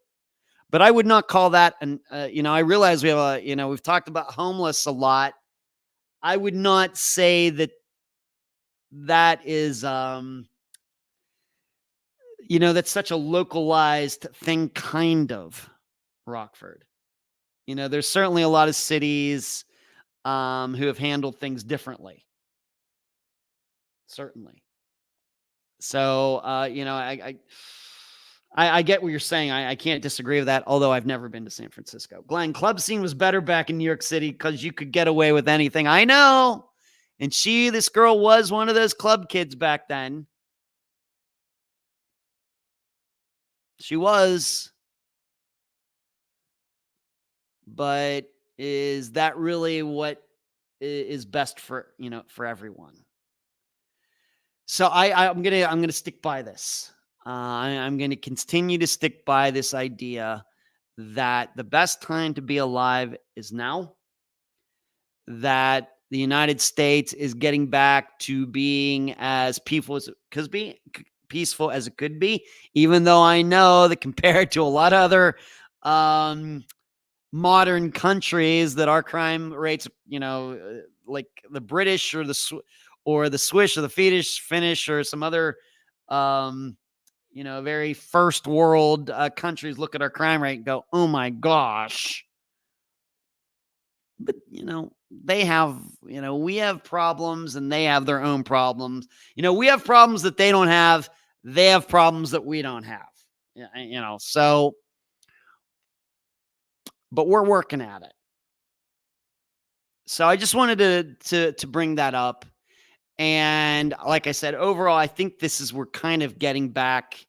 But I would not call that, I realize we have we've talked about homeless a lot. I would not say that is, that's such a localized thing, kind of, Rockford. There's certainly a lot of cities who have handled things differently. Certainly. So, I get what you're saying. I can't disagree with that, although I've never been to San Francisco. Glenn, club scene was better back in New York City because you could get away with anything. I know. And this girl was one of those club kids back then. She was. But is that really what is best for everyone? So I'm gonna stick by this. I'm gonna continue to stick by this idea that the best time to be alive is now. That the United States is getting back to being as peaceful as it could be, even though I know that compared to a lot of other modern countries, that our crime rates, like the British or the Swiss or the Finnish or some other, very first world countries look at our crime rate and go, oh my gosh. But, they have, we have problems and they have their own problems. We have problems that they don't have. They have problems that we don't have. So, but we're working at it. So I just wanted to bring that up. And like I said, overall, I think we're kind of getting back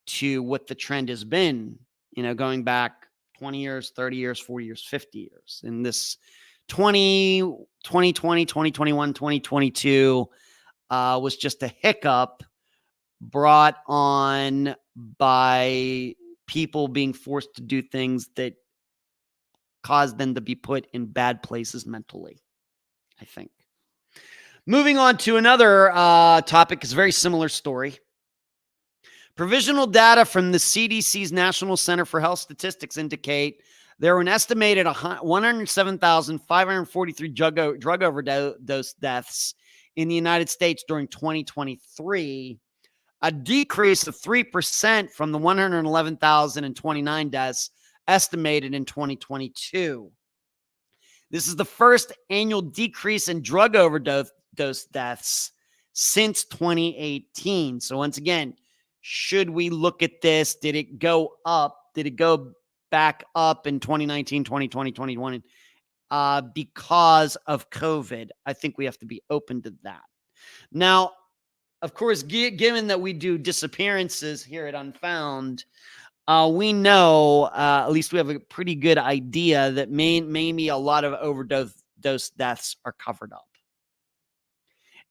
to what the trend has been, going back 20 years, 30 years, 40 years, 50 years. In this 2020, 2021, 2022 was just a hiccup brought on by people being forced to do things that caused them to be put in bad places mentally, I think. Moving on to another topic, is a very similar story. Provisional data from the CDC's National Center for Health Statistics indicate there were an estimated 107,543 drug overdose deaths in the United States during 2023, a decrease of 3% from the 111,029 deaths estimated in 2022. This is the first annual decrease in drug overdose deaths since 2018. So once again, should we look at this? Did it go up? Did it go back up in 2019, 2020, 2021 because of COVID? I think we have to be open to that. Now, of course, given that we do disappearances here at Unfound, we know, at least we have a pretty good idea that maybe a lot of overdose deaths are covered up.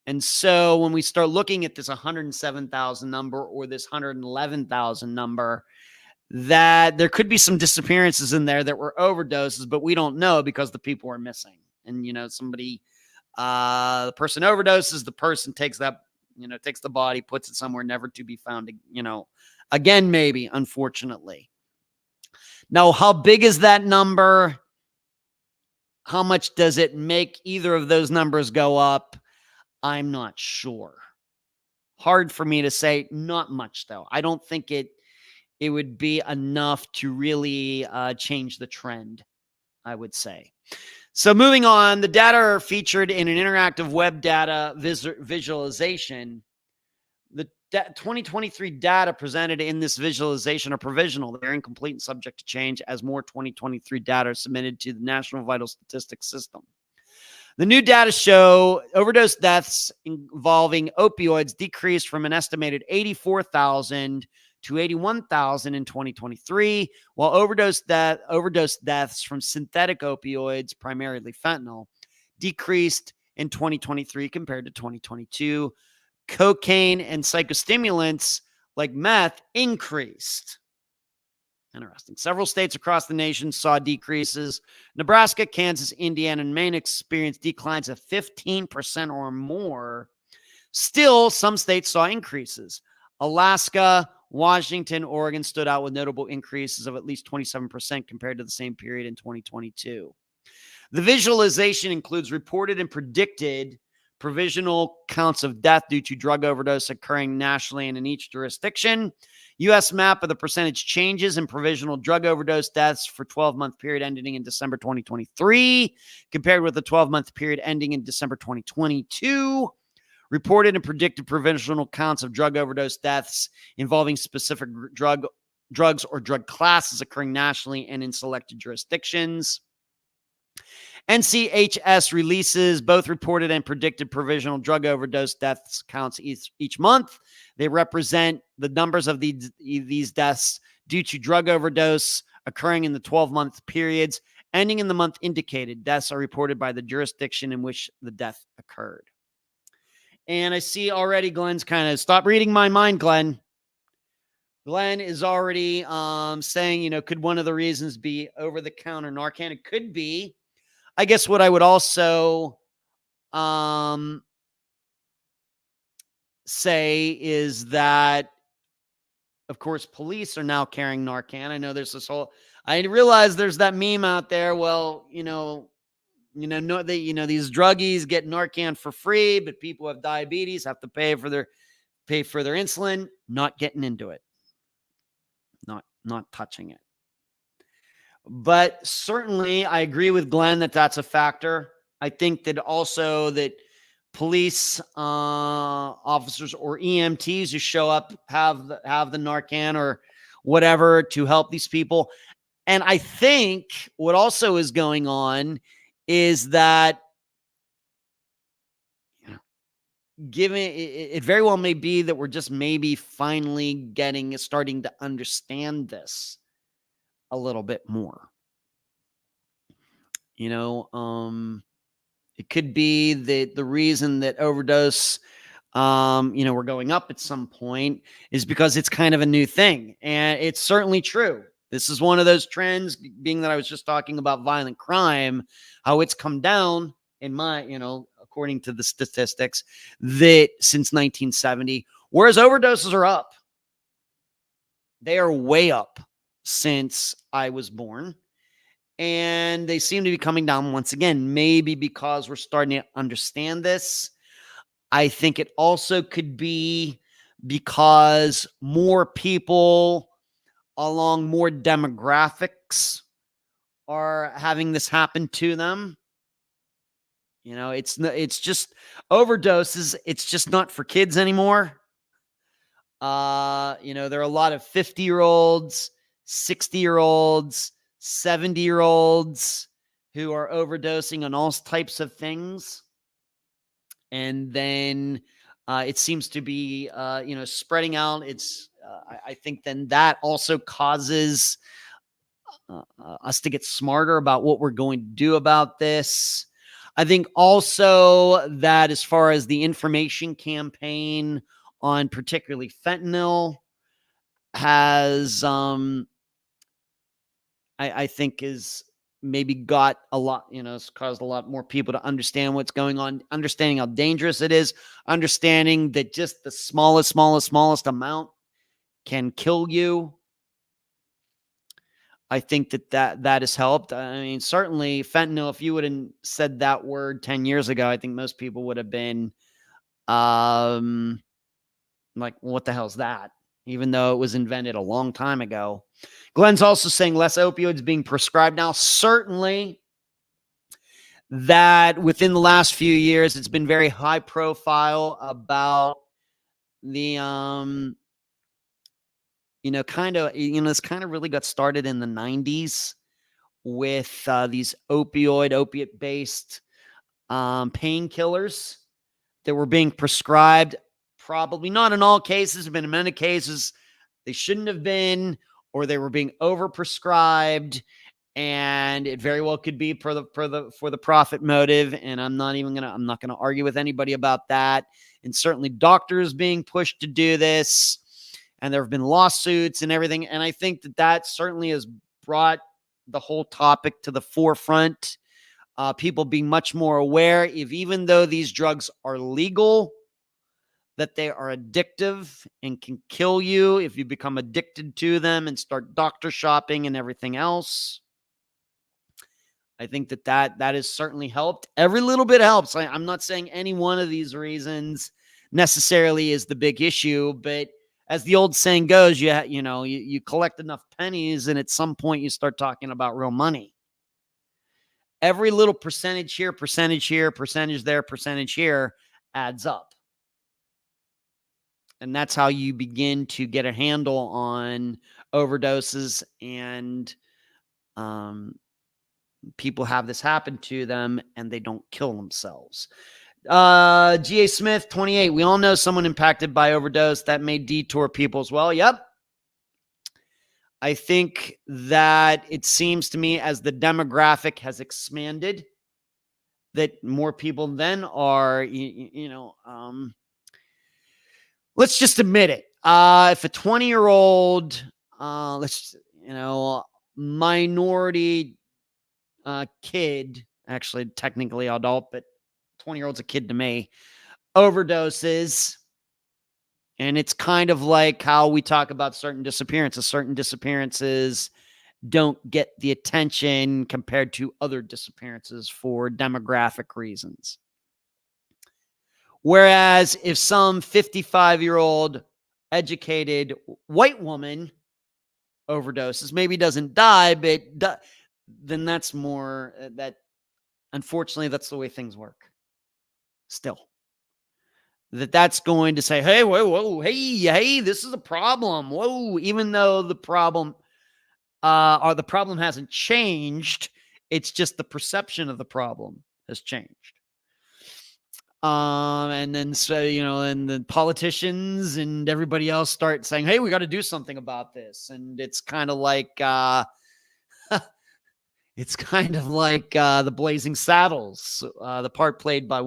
And so when we start looking at this 107,000 number or this 111,000 number, that there could be some disappearances in there that were overdoses, but we don't know because the people are missing. And, somebody, the person overdoses, the person takes that, takes the body, puts it somewhere never to be found, again, maybe, unfortunately. Now, how big is that number? How much does it make either of those numbers go up? I'm not sure. Hard for me to say. Not much, though. I don't think it would be enough to really change the trend, I would say. So moving on, the data are featured in an interactive web data visualization. The 2023 data presented in this visualization are provisional. They're incomplete and subject to change as more 2023 data are submitted to the National Vital Statistics System. The new data show overdose deaths involving opioids decreased from an estimated 84,000 to 81,000 in 2023, while overdose deaths from synthetic opioids, primarily fentanyl, decreased in 2023 compared to 2022. Cocaine and psychostimulants like meth increased. Interesting. Several states across the nation saw decreases. Nebraska, Kansas, Indiana, and Maine experienced declines of 15% or more. Still, some states saw increases. Alaska, Washington, Oregon stood out with notable increases of at least 27% compared to the same period in 2022. The visualization includes reported and predicted provisional counts of death due to drug overdose occurring nationally and in each jurisdiction. U.S. map of the percentage changes in provisional drug overdose deaths for 12-month period ending in December 2023 compared with the 12-month period ending in December 2022. Reported and predicted provisional counts of drug overdose deaths involving specific drugs or drug classes occurring nationally and in selected jurisdictions. NCHS releases both reported and predicted provisional drug overdose deaths counts each month. They represent the numbers of these deaths due to drug overdose occurring in the 12-month periods ending in the month indicated. Deaths are reported by the jurisdiction in which the death occurred. And I see already Glenn's kind of, stop reading my mind, Glenn. Glenn is already saying, could one of the reasons be over-the-counter Narcan? It could be. I guess what I would also say is that, of course, police are now carrying Narcan. I know there's this whole, I realize there's that meme out there. Well, these druggies get Narcan for free, but people who have diabetes have to pay for their pay for their insulin, not getting into it, not touching it. But certainly, I agree with Glenn that that's a factor. I think that also that police officers or EMTs who show up have the Narcan or whatever to help these people. And I think what also is going on is that, given it very well may be that we're just maybe finally starting to understand this a little bit more. It could be that the reason that overdose, we're going up at some point is because it's kind of a new thing. And it's certainly true. This is one of those trends, being that I was just talking about violent crime, how it's come down in according to the statistics, that since 1970, whereas overdoses are up. They are way up since I was born. And they seem to be coming down once again, maybe because we're starting to understand this. I think it also could be because more people along more demographics are having this happen to them. It's just overdoses. It's just not for kids anymore. There are a lot of 50-year-olds, 60-year-olds, 70-year-olds who are overdosing on all types of things. And then it seems to be, spreading out. I think then that also causes us to get smarter about what we're going to do about this. I think also that as far as the information campaign on particularly fentanyl has, I think is maybe got a lot, it's caused a lot more people to understand what's going on, understanding how dangerous it is, understanding that just the smallest amount can kill you. I think that has helped. I mean, certainly fentanyl, if you would have said that word 10 years ago, I think most people would have been like, what the hell's that? Even though it was invented a long time ago. Glenn's also saying less opioids being prescribed now. Certainly that within the last few years, it's been very high profile about the, this kind of really got started in the 90s with these opiate-based painkillers that were being prescribed. Probably not in all cases, but in many cases, they shouldn't have been, or they were being overprescribed, and it very well could be for the profit motive. And I'm not gonna argue with anybody about that. And certainly doctors being pushed to do this, and there have been lawsuits and everything. And I think that certainly has brought the whole topic to the forefront. People being much more aware, even though these drugs are legal, that they are addictive and can kill you if you become addicted to them and start doctor shopping and everything else. I think that has certainly helped. Every little bit helps. I'm not saying any one of these reasons necessarily is the big issue, but as the old saying goes, you collect enough pennies, and at some point you start talking about real money. Every little percentage here, percentage there, percentage here adds up. And that's how you begin to get a handle on overdoses, and people have this happen to them and they don't kill themselves. G.A. Smith, 28. We all know someone impacted by overdose. That may detour people as well. Yep. I think that it seems to me as the demographic has expanded, that more people then are, let's just admit it. If a 20-year-old, minority kid, actually technically adult, but 20-year-old's a kid to me, overdoses, and it's kind of like how we talk about certain disappearances. Certain disappearances don't get the attention compared to other disappearances for demographic reasons. Whereas if some 55-year-old educated white woman overdoses, maybe doesn't die, but then that's more that unfortunately that's the way things work. Still, that's going to say, hey, whoa, hey, this is a problem. Whoa, even though the problem or the problem hasn't changed, it's just the perception of the problem has changed. And then so, and the politicians and everybody else start saying, hey, we got to do something about this. And it's kind of like the Blazing Saddles, the part played by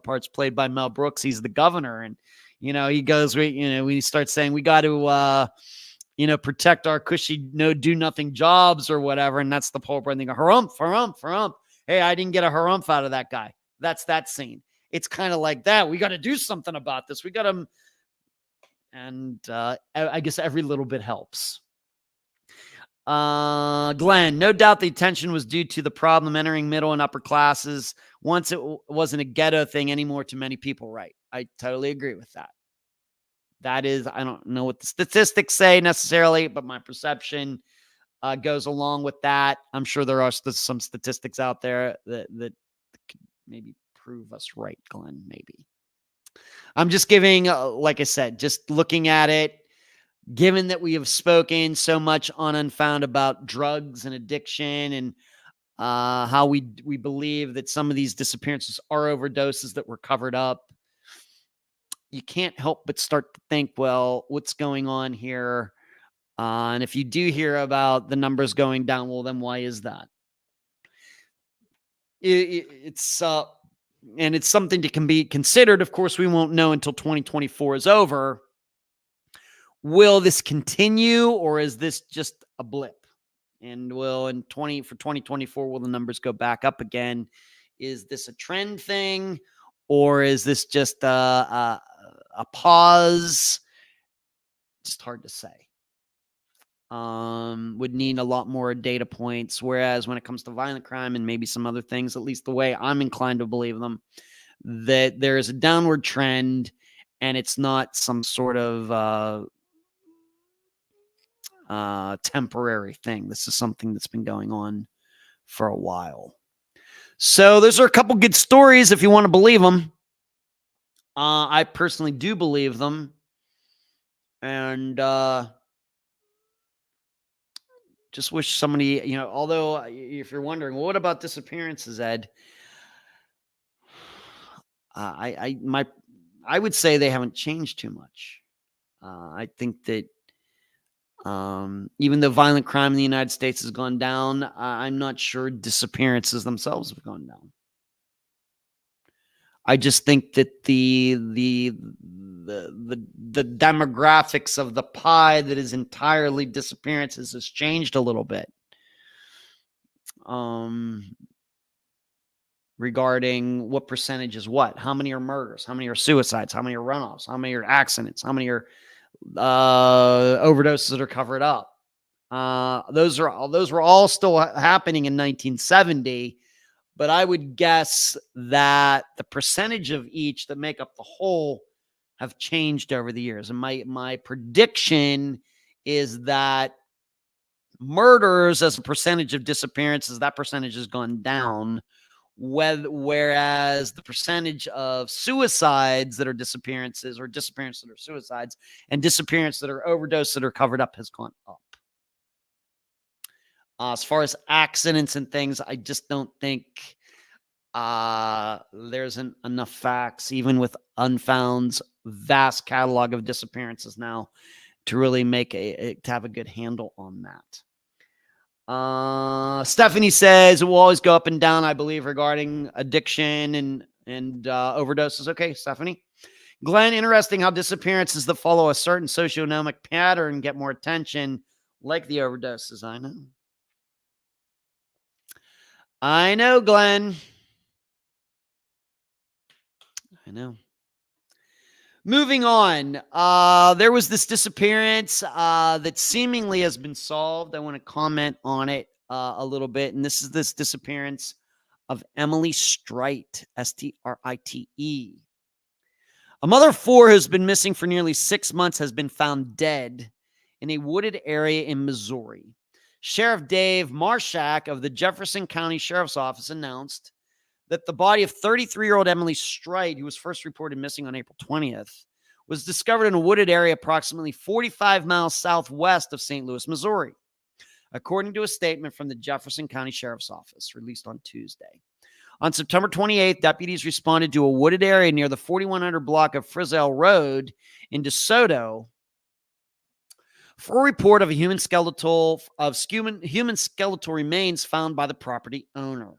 parts played by Mel Brooks. He's the governor, and he goes, we start saying we got to protect our cushy do nothing jobs or whatever, and that's the whole thing. Harumph. Hey, I didn't get a harumph out of that guy. That's that scene. It's kind of like that. We got to do something about this. We got to, and I guess every little bit helps. Glenn, no doubt the attention was due to the problem entering middle and upper classes. Once it wasn't a ghetto thing anymore to many people, right? I totally agree with that. That is, I don't know what the statistics say necessarily, but my perception goes along with that. I'm sure there are some statistics out there that could maybe prove us right, Glenn, maybe. I'm just giving, like I said, just looking at it, given that we have spoken so much on Unfound about drugs and addiction and how we believe that some of these disappearances are overdoses that were covered up, you can't help but start to think, well, what's going on here? And if you do hear about the numbers going down, well, then why is that? It's and it's something that can be considered. Of course, we won't know until 2024 is over. Will this continue, or is this just a blip? And will for 2024, will the numbers go back up again? Is this a trend thing, or is this just a pause? Just hard to say. Would need a lot more data points. Whereas when it comes to violent crime and maybe some other things, at least the way I'm inclined to believe them, that there is a downward trend and it's not some sort of temporary thing. This is something that's been going on for a while. So those are a couple good stories if you want to believe them. I personally do believe them. And just wish somebody, although if you're wondering, well, what about disappearances, Ed? I would say they haven't changed too much. I think that even though violent crime in the United States has gone down, I'm not sure disappearances themselves have gone down. I just think that the demographics of the pie that is entirely disappearances has changed a little bit. Regarding what percentage is what, how many are murders, how many are suicides, how many are runoffs, how many are accidents, how many are overdoses that are covered up. Those were all still happening in 1970. But I would guess that the percentage of each that make up the whole have changed over the years. And my prediction is that murders as a percentage of disappearances, that percentage has gone down, whereas the percentage of suicides that are disappearances, or disappearances that are suicides, and disappearances that are overdoses that are covered up has gone up. As far as accidents and things, I just don't think there's enough facts, even with Unfound's vast catalog of disappearances now, to really to have a good handle on that. Stephanie says it will always go up and down, I believe, regarding addiction and overdoses. Okay, Stephanie. Glenn, interesting how disappearances that follow a certain socioeconomic pattern get more attention, like the overdoses. I know, Glenn. I know. Moving on. There was this disappearance that seemingly has been solved. I want to comment on it a little bit. And this is this disappearance of Emily Strite, Strite. A mother of four who's been missing for nearly 6 months has been found dead in a wooded area in Missouri. Sheriff Dave Marshak of the Jefferson County Sheriff's Office announced that the body of 33-year-old Emily Strite, who was first reported missing on April 20th, was discovered in a wooded area approximately 45 miles southwest of St. Louis, Missouri, according to a statement from the Jefferson County Sheriff's Office released on Tuesday. On September 28th, deputies responded to a wooded area near the 4100 block of Frizzell Road in DeSoto for a report of a human skeletal remains found by the property owner.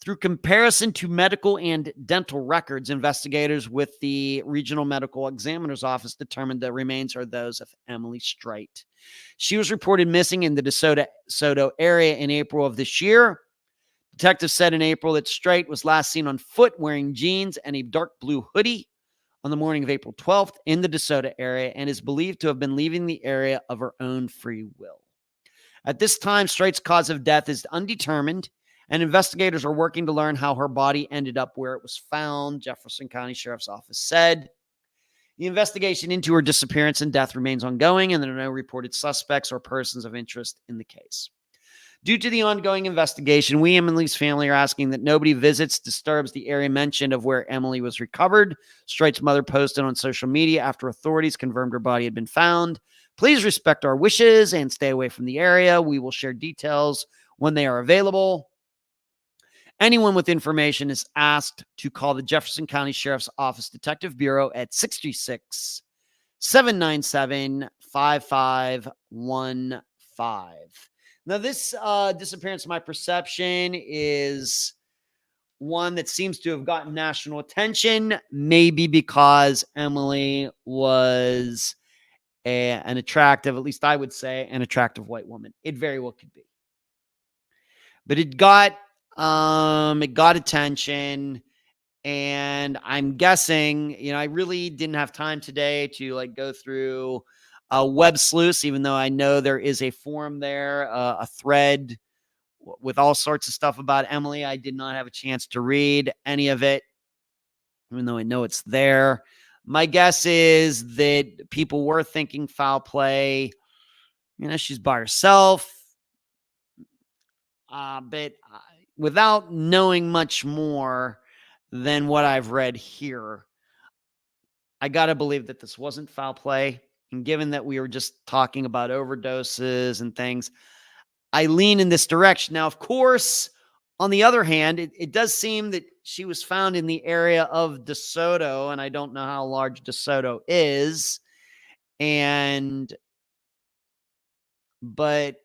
Through comparison to medical and dental records, investigators with the Regional Medical Examiner's Office determined the remains are those of Emily Strite. She was reported missing in the DeSoto area in April of this year. Detectives said in April that Strite was last seen on foot wearing jeans and a dark blue hoodie on the morning of April 12th in the DeSoto area and is believed to have been leaving the area of her own free will. At this time, Strite's cause of death is undetermined, and investigators are working to learn how her body ended up where it was found, Jefferson County Sheriff's Office said. The investigation into her disappearance and death remains ongoing, and there are no reported suspects or persons of interest in the case. Due to the ongoing investigation, we, Emily's family, are asking that nobody visits, disturbs the area mentioned of where Emily was recovered. Strite's mother posted on social media after authorities confirmed her body had been found. Please respect our wishes and stay away from the area. We will share details when they are available. Anyone with information is asked to call the Jefferson County Sheriff's Office Detective Bureau at 636-797-5515. Now, this disappearance, my perception, is one that seems to have gotten national attention, maybe because Emily was an attractive, at least I would say, an attractive white woman. It very well could be. But it got attention, and I'm guessing, I really didn't have time today to go through web sleuths, even though I know there is a forum there, a thread with all sorts of stuff about Emily. I did not have a chance to read any of it, even though I know it's there. My guess is that people were thinking foul play. She's by herself. But without knowing much more than what I've read here, I got to believe that this wasn't foul play. And given that we were just talking about overdoses and things, I lean in this direction. Now, of course, on the other hand, it does seem that she was found in the area of DeSoto, and I don't know how large DeSoto is. But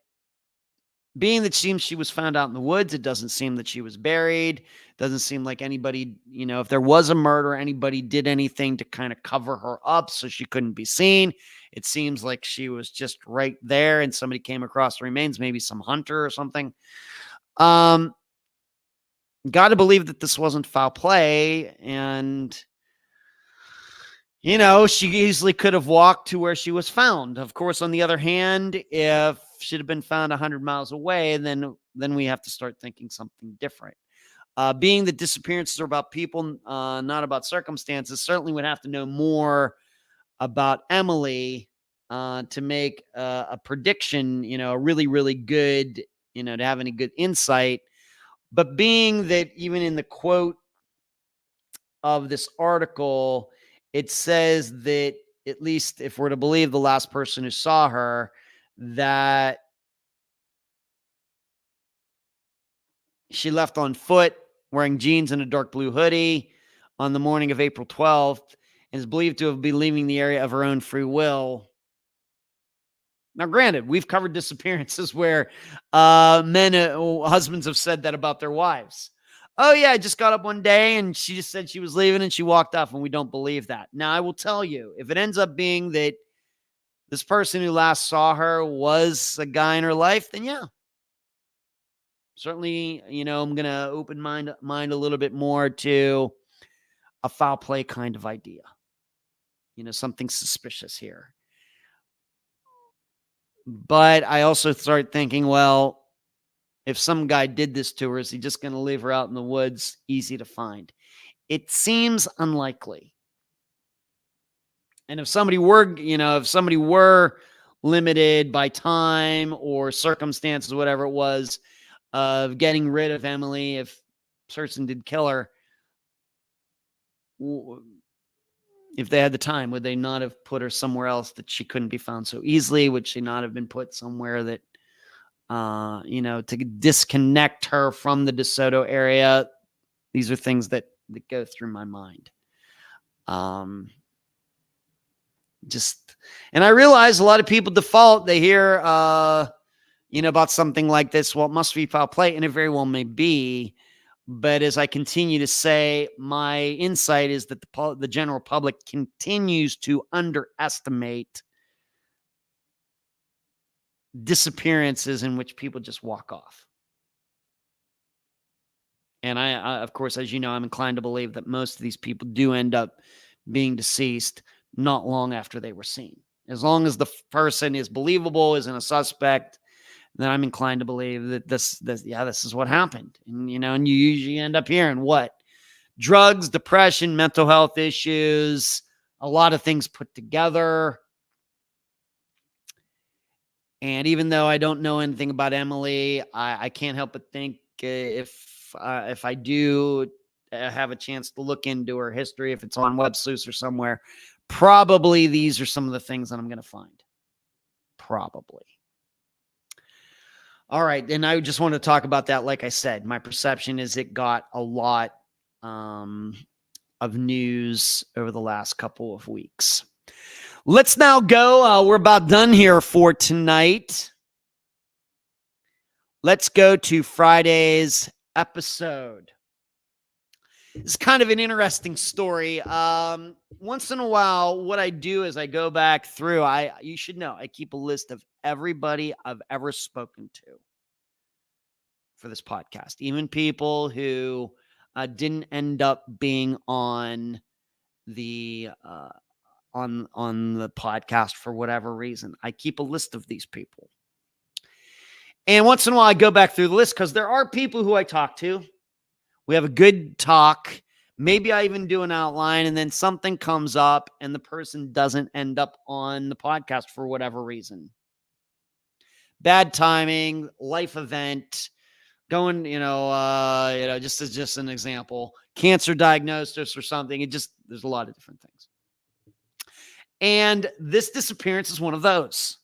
being that she was found out in the woods, it doesn't seem that she was buried. Doesn't seem like anybody, if there was a murder, anybody did anything to kind of cover her up so she couldn't be seen. It seems like she was just right there and somebody came across the remains, maybe some hunter or something. Got to believe that this wasn't foul play. And, she easily could have walked to where she was found. Of course, on the other hand, if she'd have been found 100 miles away, then we have to start thinking something different. Being that disappearances are about people, not about circumstances, certainly would have to know more about Emily to make a prediction, a really, really good, to have any good insight. But being that even in the quote of this article, it says that, at least if we're to believe the last person who saw her, that she left on foot wearing jeans and a dark blue hoodie on the morning of April 12th and is believed to have been leaving the area of her own free will. Now, granted, we've covered disappearances where husbands have said that about their wives. Oh, yeah, I just got up one day and she just said she was leaving and she walked off, and we don't believe that. Now, I will tell you, if it ends up being that this person who last saw her was a guy in her life, then yeah. Certainly, I'm going to open mind a little bit more to a foul play kind of idea. Something suspicious here. But I also start thinking, well, if some guy did this to her, is he just going to leave her out in the woods, easy to find? It seems unlikely. And if somebody were limited by time or circumstances, whatever it was, of getting rid of Emily, if person did kill her, if they had the time, would they not have put her somewhere else that she couldn't be found so easily? Would she not have been put somewhere that, to disconnect her from the DeSoto area? These are things that go through my mind. And I realize a lot of people default, they hear, about something like this. Well, it must be foul play, and it very well may be. But as I continue to say, my insight is that the general public continues to underestimate disappearances in which people just walk off. And I, of course, as you know, I'm inclined to believe that most of these people do end up being deceased not long after they were seen. As long as the person is believable, isn't a suspect, then I'm inclined to believe that this is what happened. And, and you usually end up hearing what? Drugs, depression, mental health issues, a lot of things put together. And even though I don't know anything about Emily, I can't help but think if I do have a chance to look into her history, if it's on WebSleuth or somewhere, probably these are some of the things that I'm going to find. Probably. All right. And I just want to talk about that. Like I said, my perception is it got a lot of news over the last couple of weeks. Let's now go. We're about done here for tonight. Let's go to Friday's episode. It's kind of an interesting story. Once in a while, what I do is I go back through. You should know, I keep a list of everybody I've ever spoken to for this podcast, even people who didn't end up being on the podcast for whatever reason. I keep a list of these people. And once in a while, I go back through the list because there are people who I talk to. We have a good talk. Maybe I even do an outline, and then something comes up and the person doesn't end up on the podcast for whatever reason. Bad timing, life event, going, just as an example, cancer diagnosis or something. There's a lot of different things. And this disappearance is one of those.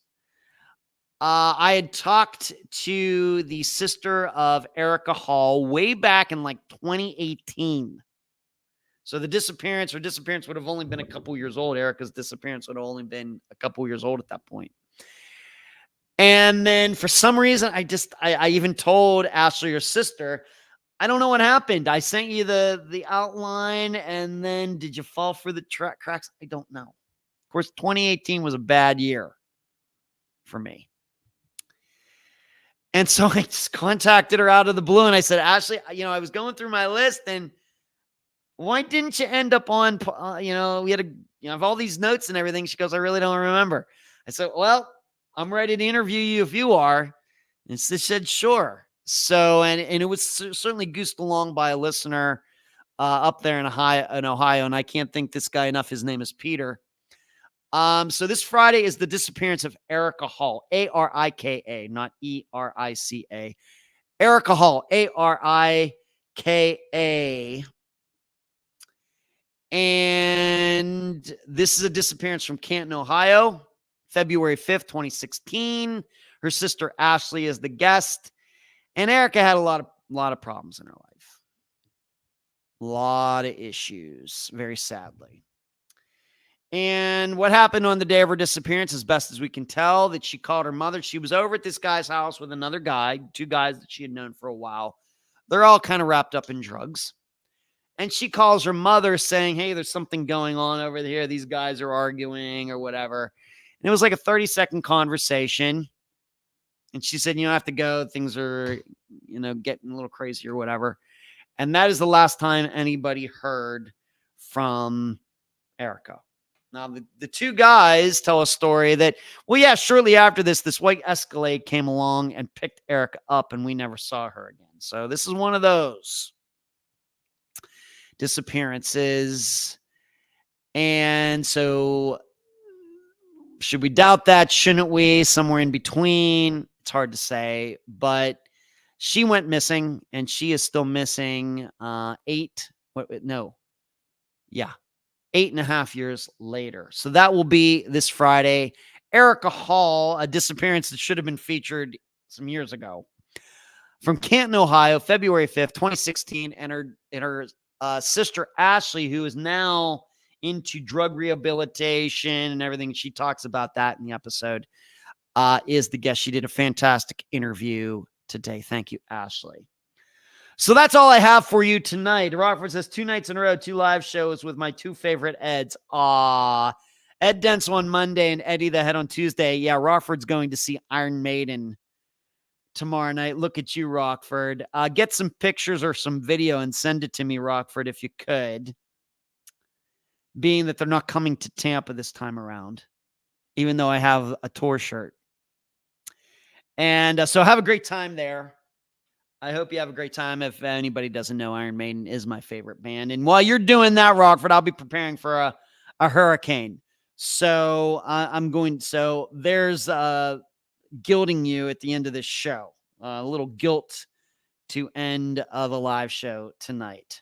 I had talked to the sister of Erica Hall way back in 2018. So the disappearance would have only been a couple years old. Erica's disappearance would have only been a couple years old at that point. And then for some reason, I even told Ashley, her sister, I don't know what happened. I sent you the outline, and then did you fall for the cracks? I don't know. Of course, 2018 was a bad year for me. And so I just contacted her out of the blue, and I said, Ashley, I was going through my list, and why didn't you end up on, we had have all these notes and everything. She goes, I really don't remember. I said, well, I'm ready to interview you if you are. And she said, sure. So, and it was certainly goosed along by a listener up there in Ohio, and I can't thank this guy enough. His name is Peter. So this Friday is the disappearance of Erica Hall, Arika, not Erica. Erica Hall, Arika. And this is a disappearance from Canton, Ohio, February 5th, 2016. Her sister Ashley is the guest. And Erica had a lot of problems in her life. A lot of issues, very sadly. And what happened on the day of her disappearance, as best as we can tell, that she called her mother. She was over at this guy's house with another guy, two guys that she had known for a while. They're all kind of wrapped up in drugs. And she calls her mother saying, hey, there's something going on over here. These guys are arguing or whatever. And it was like a 30-second conversation. And she said, I have to go. Things are, getting a little crazy or whatever. And that is the last time anybody heard from Erica. Now, the two guys tell a story that, shortly after this white Escalade came along and picked Erica up, and we never saw her again. So this is one of those disappearances. And so Should we doubt that? Shouldn't we? Somewhere in between. It's hard to say, but she went missing, and she is still missing 8.5 years later. So that will be this Friday. Erica Hall, a disappearance that should have been featured some years ago. From Canton, Ohio, February 5th, 2016, and her sister Ashley, who is now into drug rehabilitation and everything. She talks about that in the episode, is the guest. She did a fantastic interview today. Thank you, Ashley. So that's all I have for you tonight. Rockford says 2 nights in a row, 2 live shows with my 2 favorite Eds. Ed Denso on Monday and Eddie the Head on Tuesday. Yeah, Rockford's going to see Iron Maiden tomorrow night. Look at you, Rockford. Get some pictures or some video and send it to me, Rockford, if you could. Being that they're not coming to Tampa this time around, even though I have a tour shirt. And so have a great time there. I hope you have a great time. If anybody doesn't know, Iron Maiden is my favorite band. And while you're doing that, Rockford, I'll be preparing for a hurricane. So there's guilting you at the end of this show. A little guilt to end the live show tonight.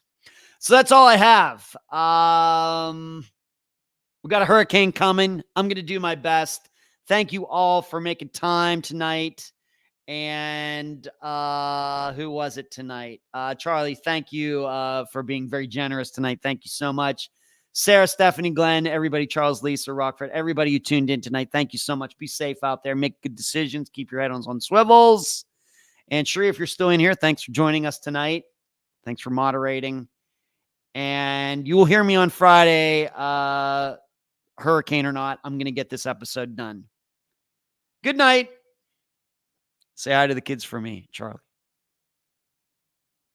So that's all I have. We got a hurricane coming. I'm going to do my best. Thank you all for making time tonight. And who was it tonight? Charlie, thank you for being very generous tonight. Thank you so much. Sarah, Stephanie, Glenn, everybody, Charles, Lisa, Rockford, everybody who tuned in tonight. Thank you so much. Be safe out there. Make good decisions. Keep your head on swivels. And Sheree, if you're still in here, thanks for joining us tonight. Thanks for moderating. And you will hear me on Friday, hurricane or not. I'm going to get this episode done. Good night. Say hi to the kids for me, Charlie.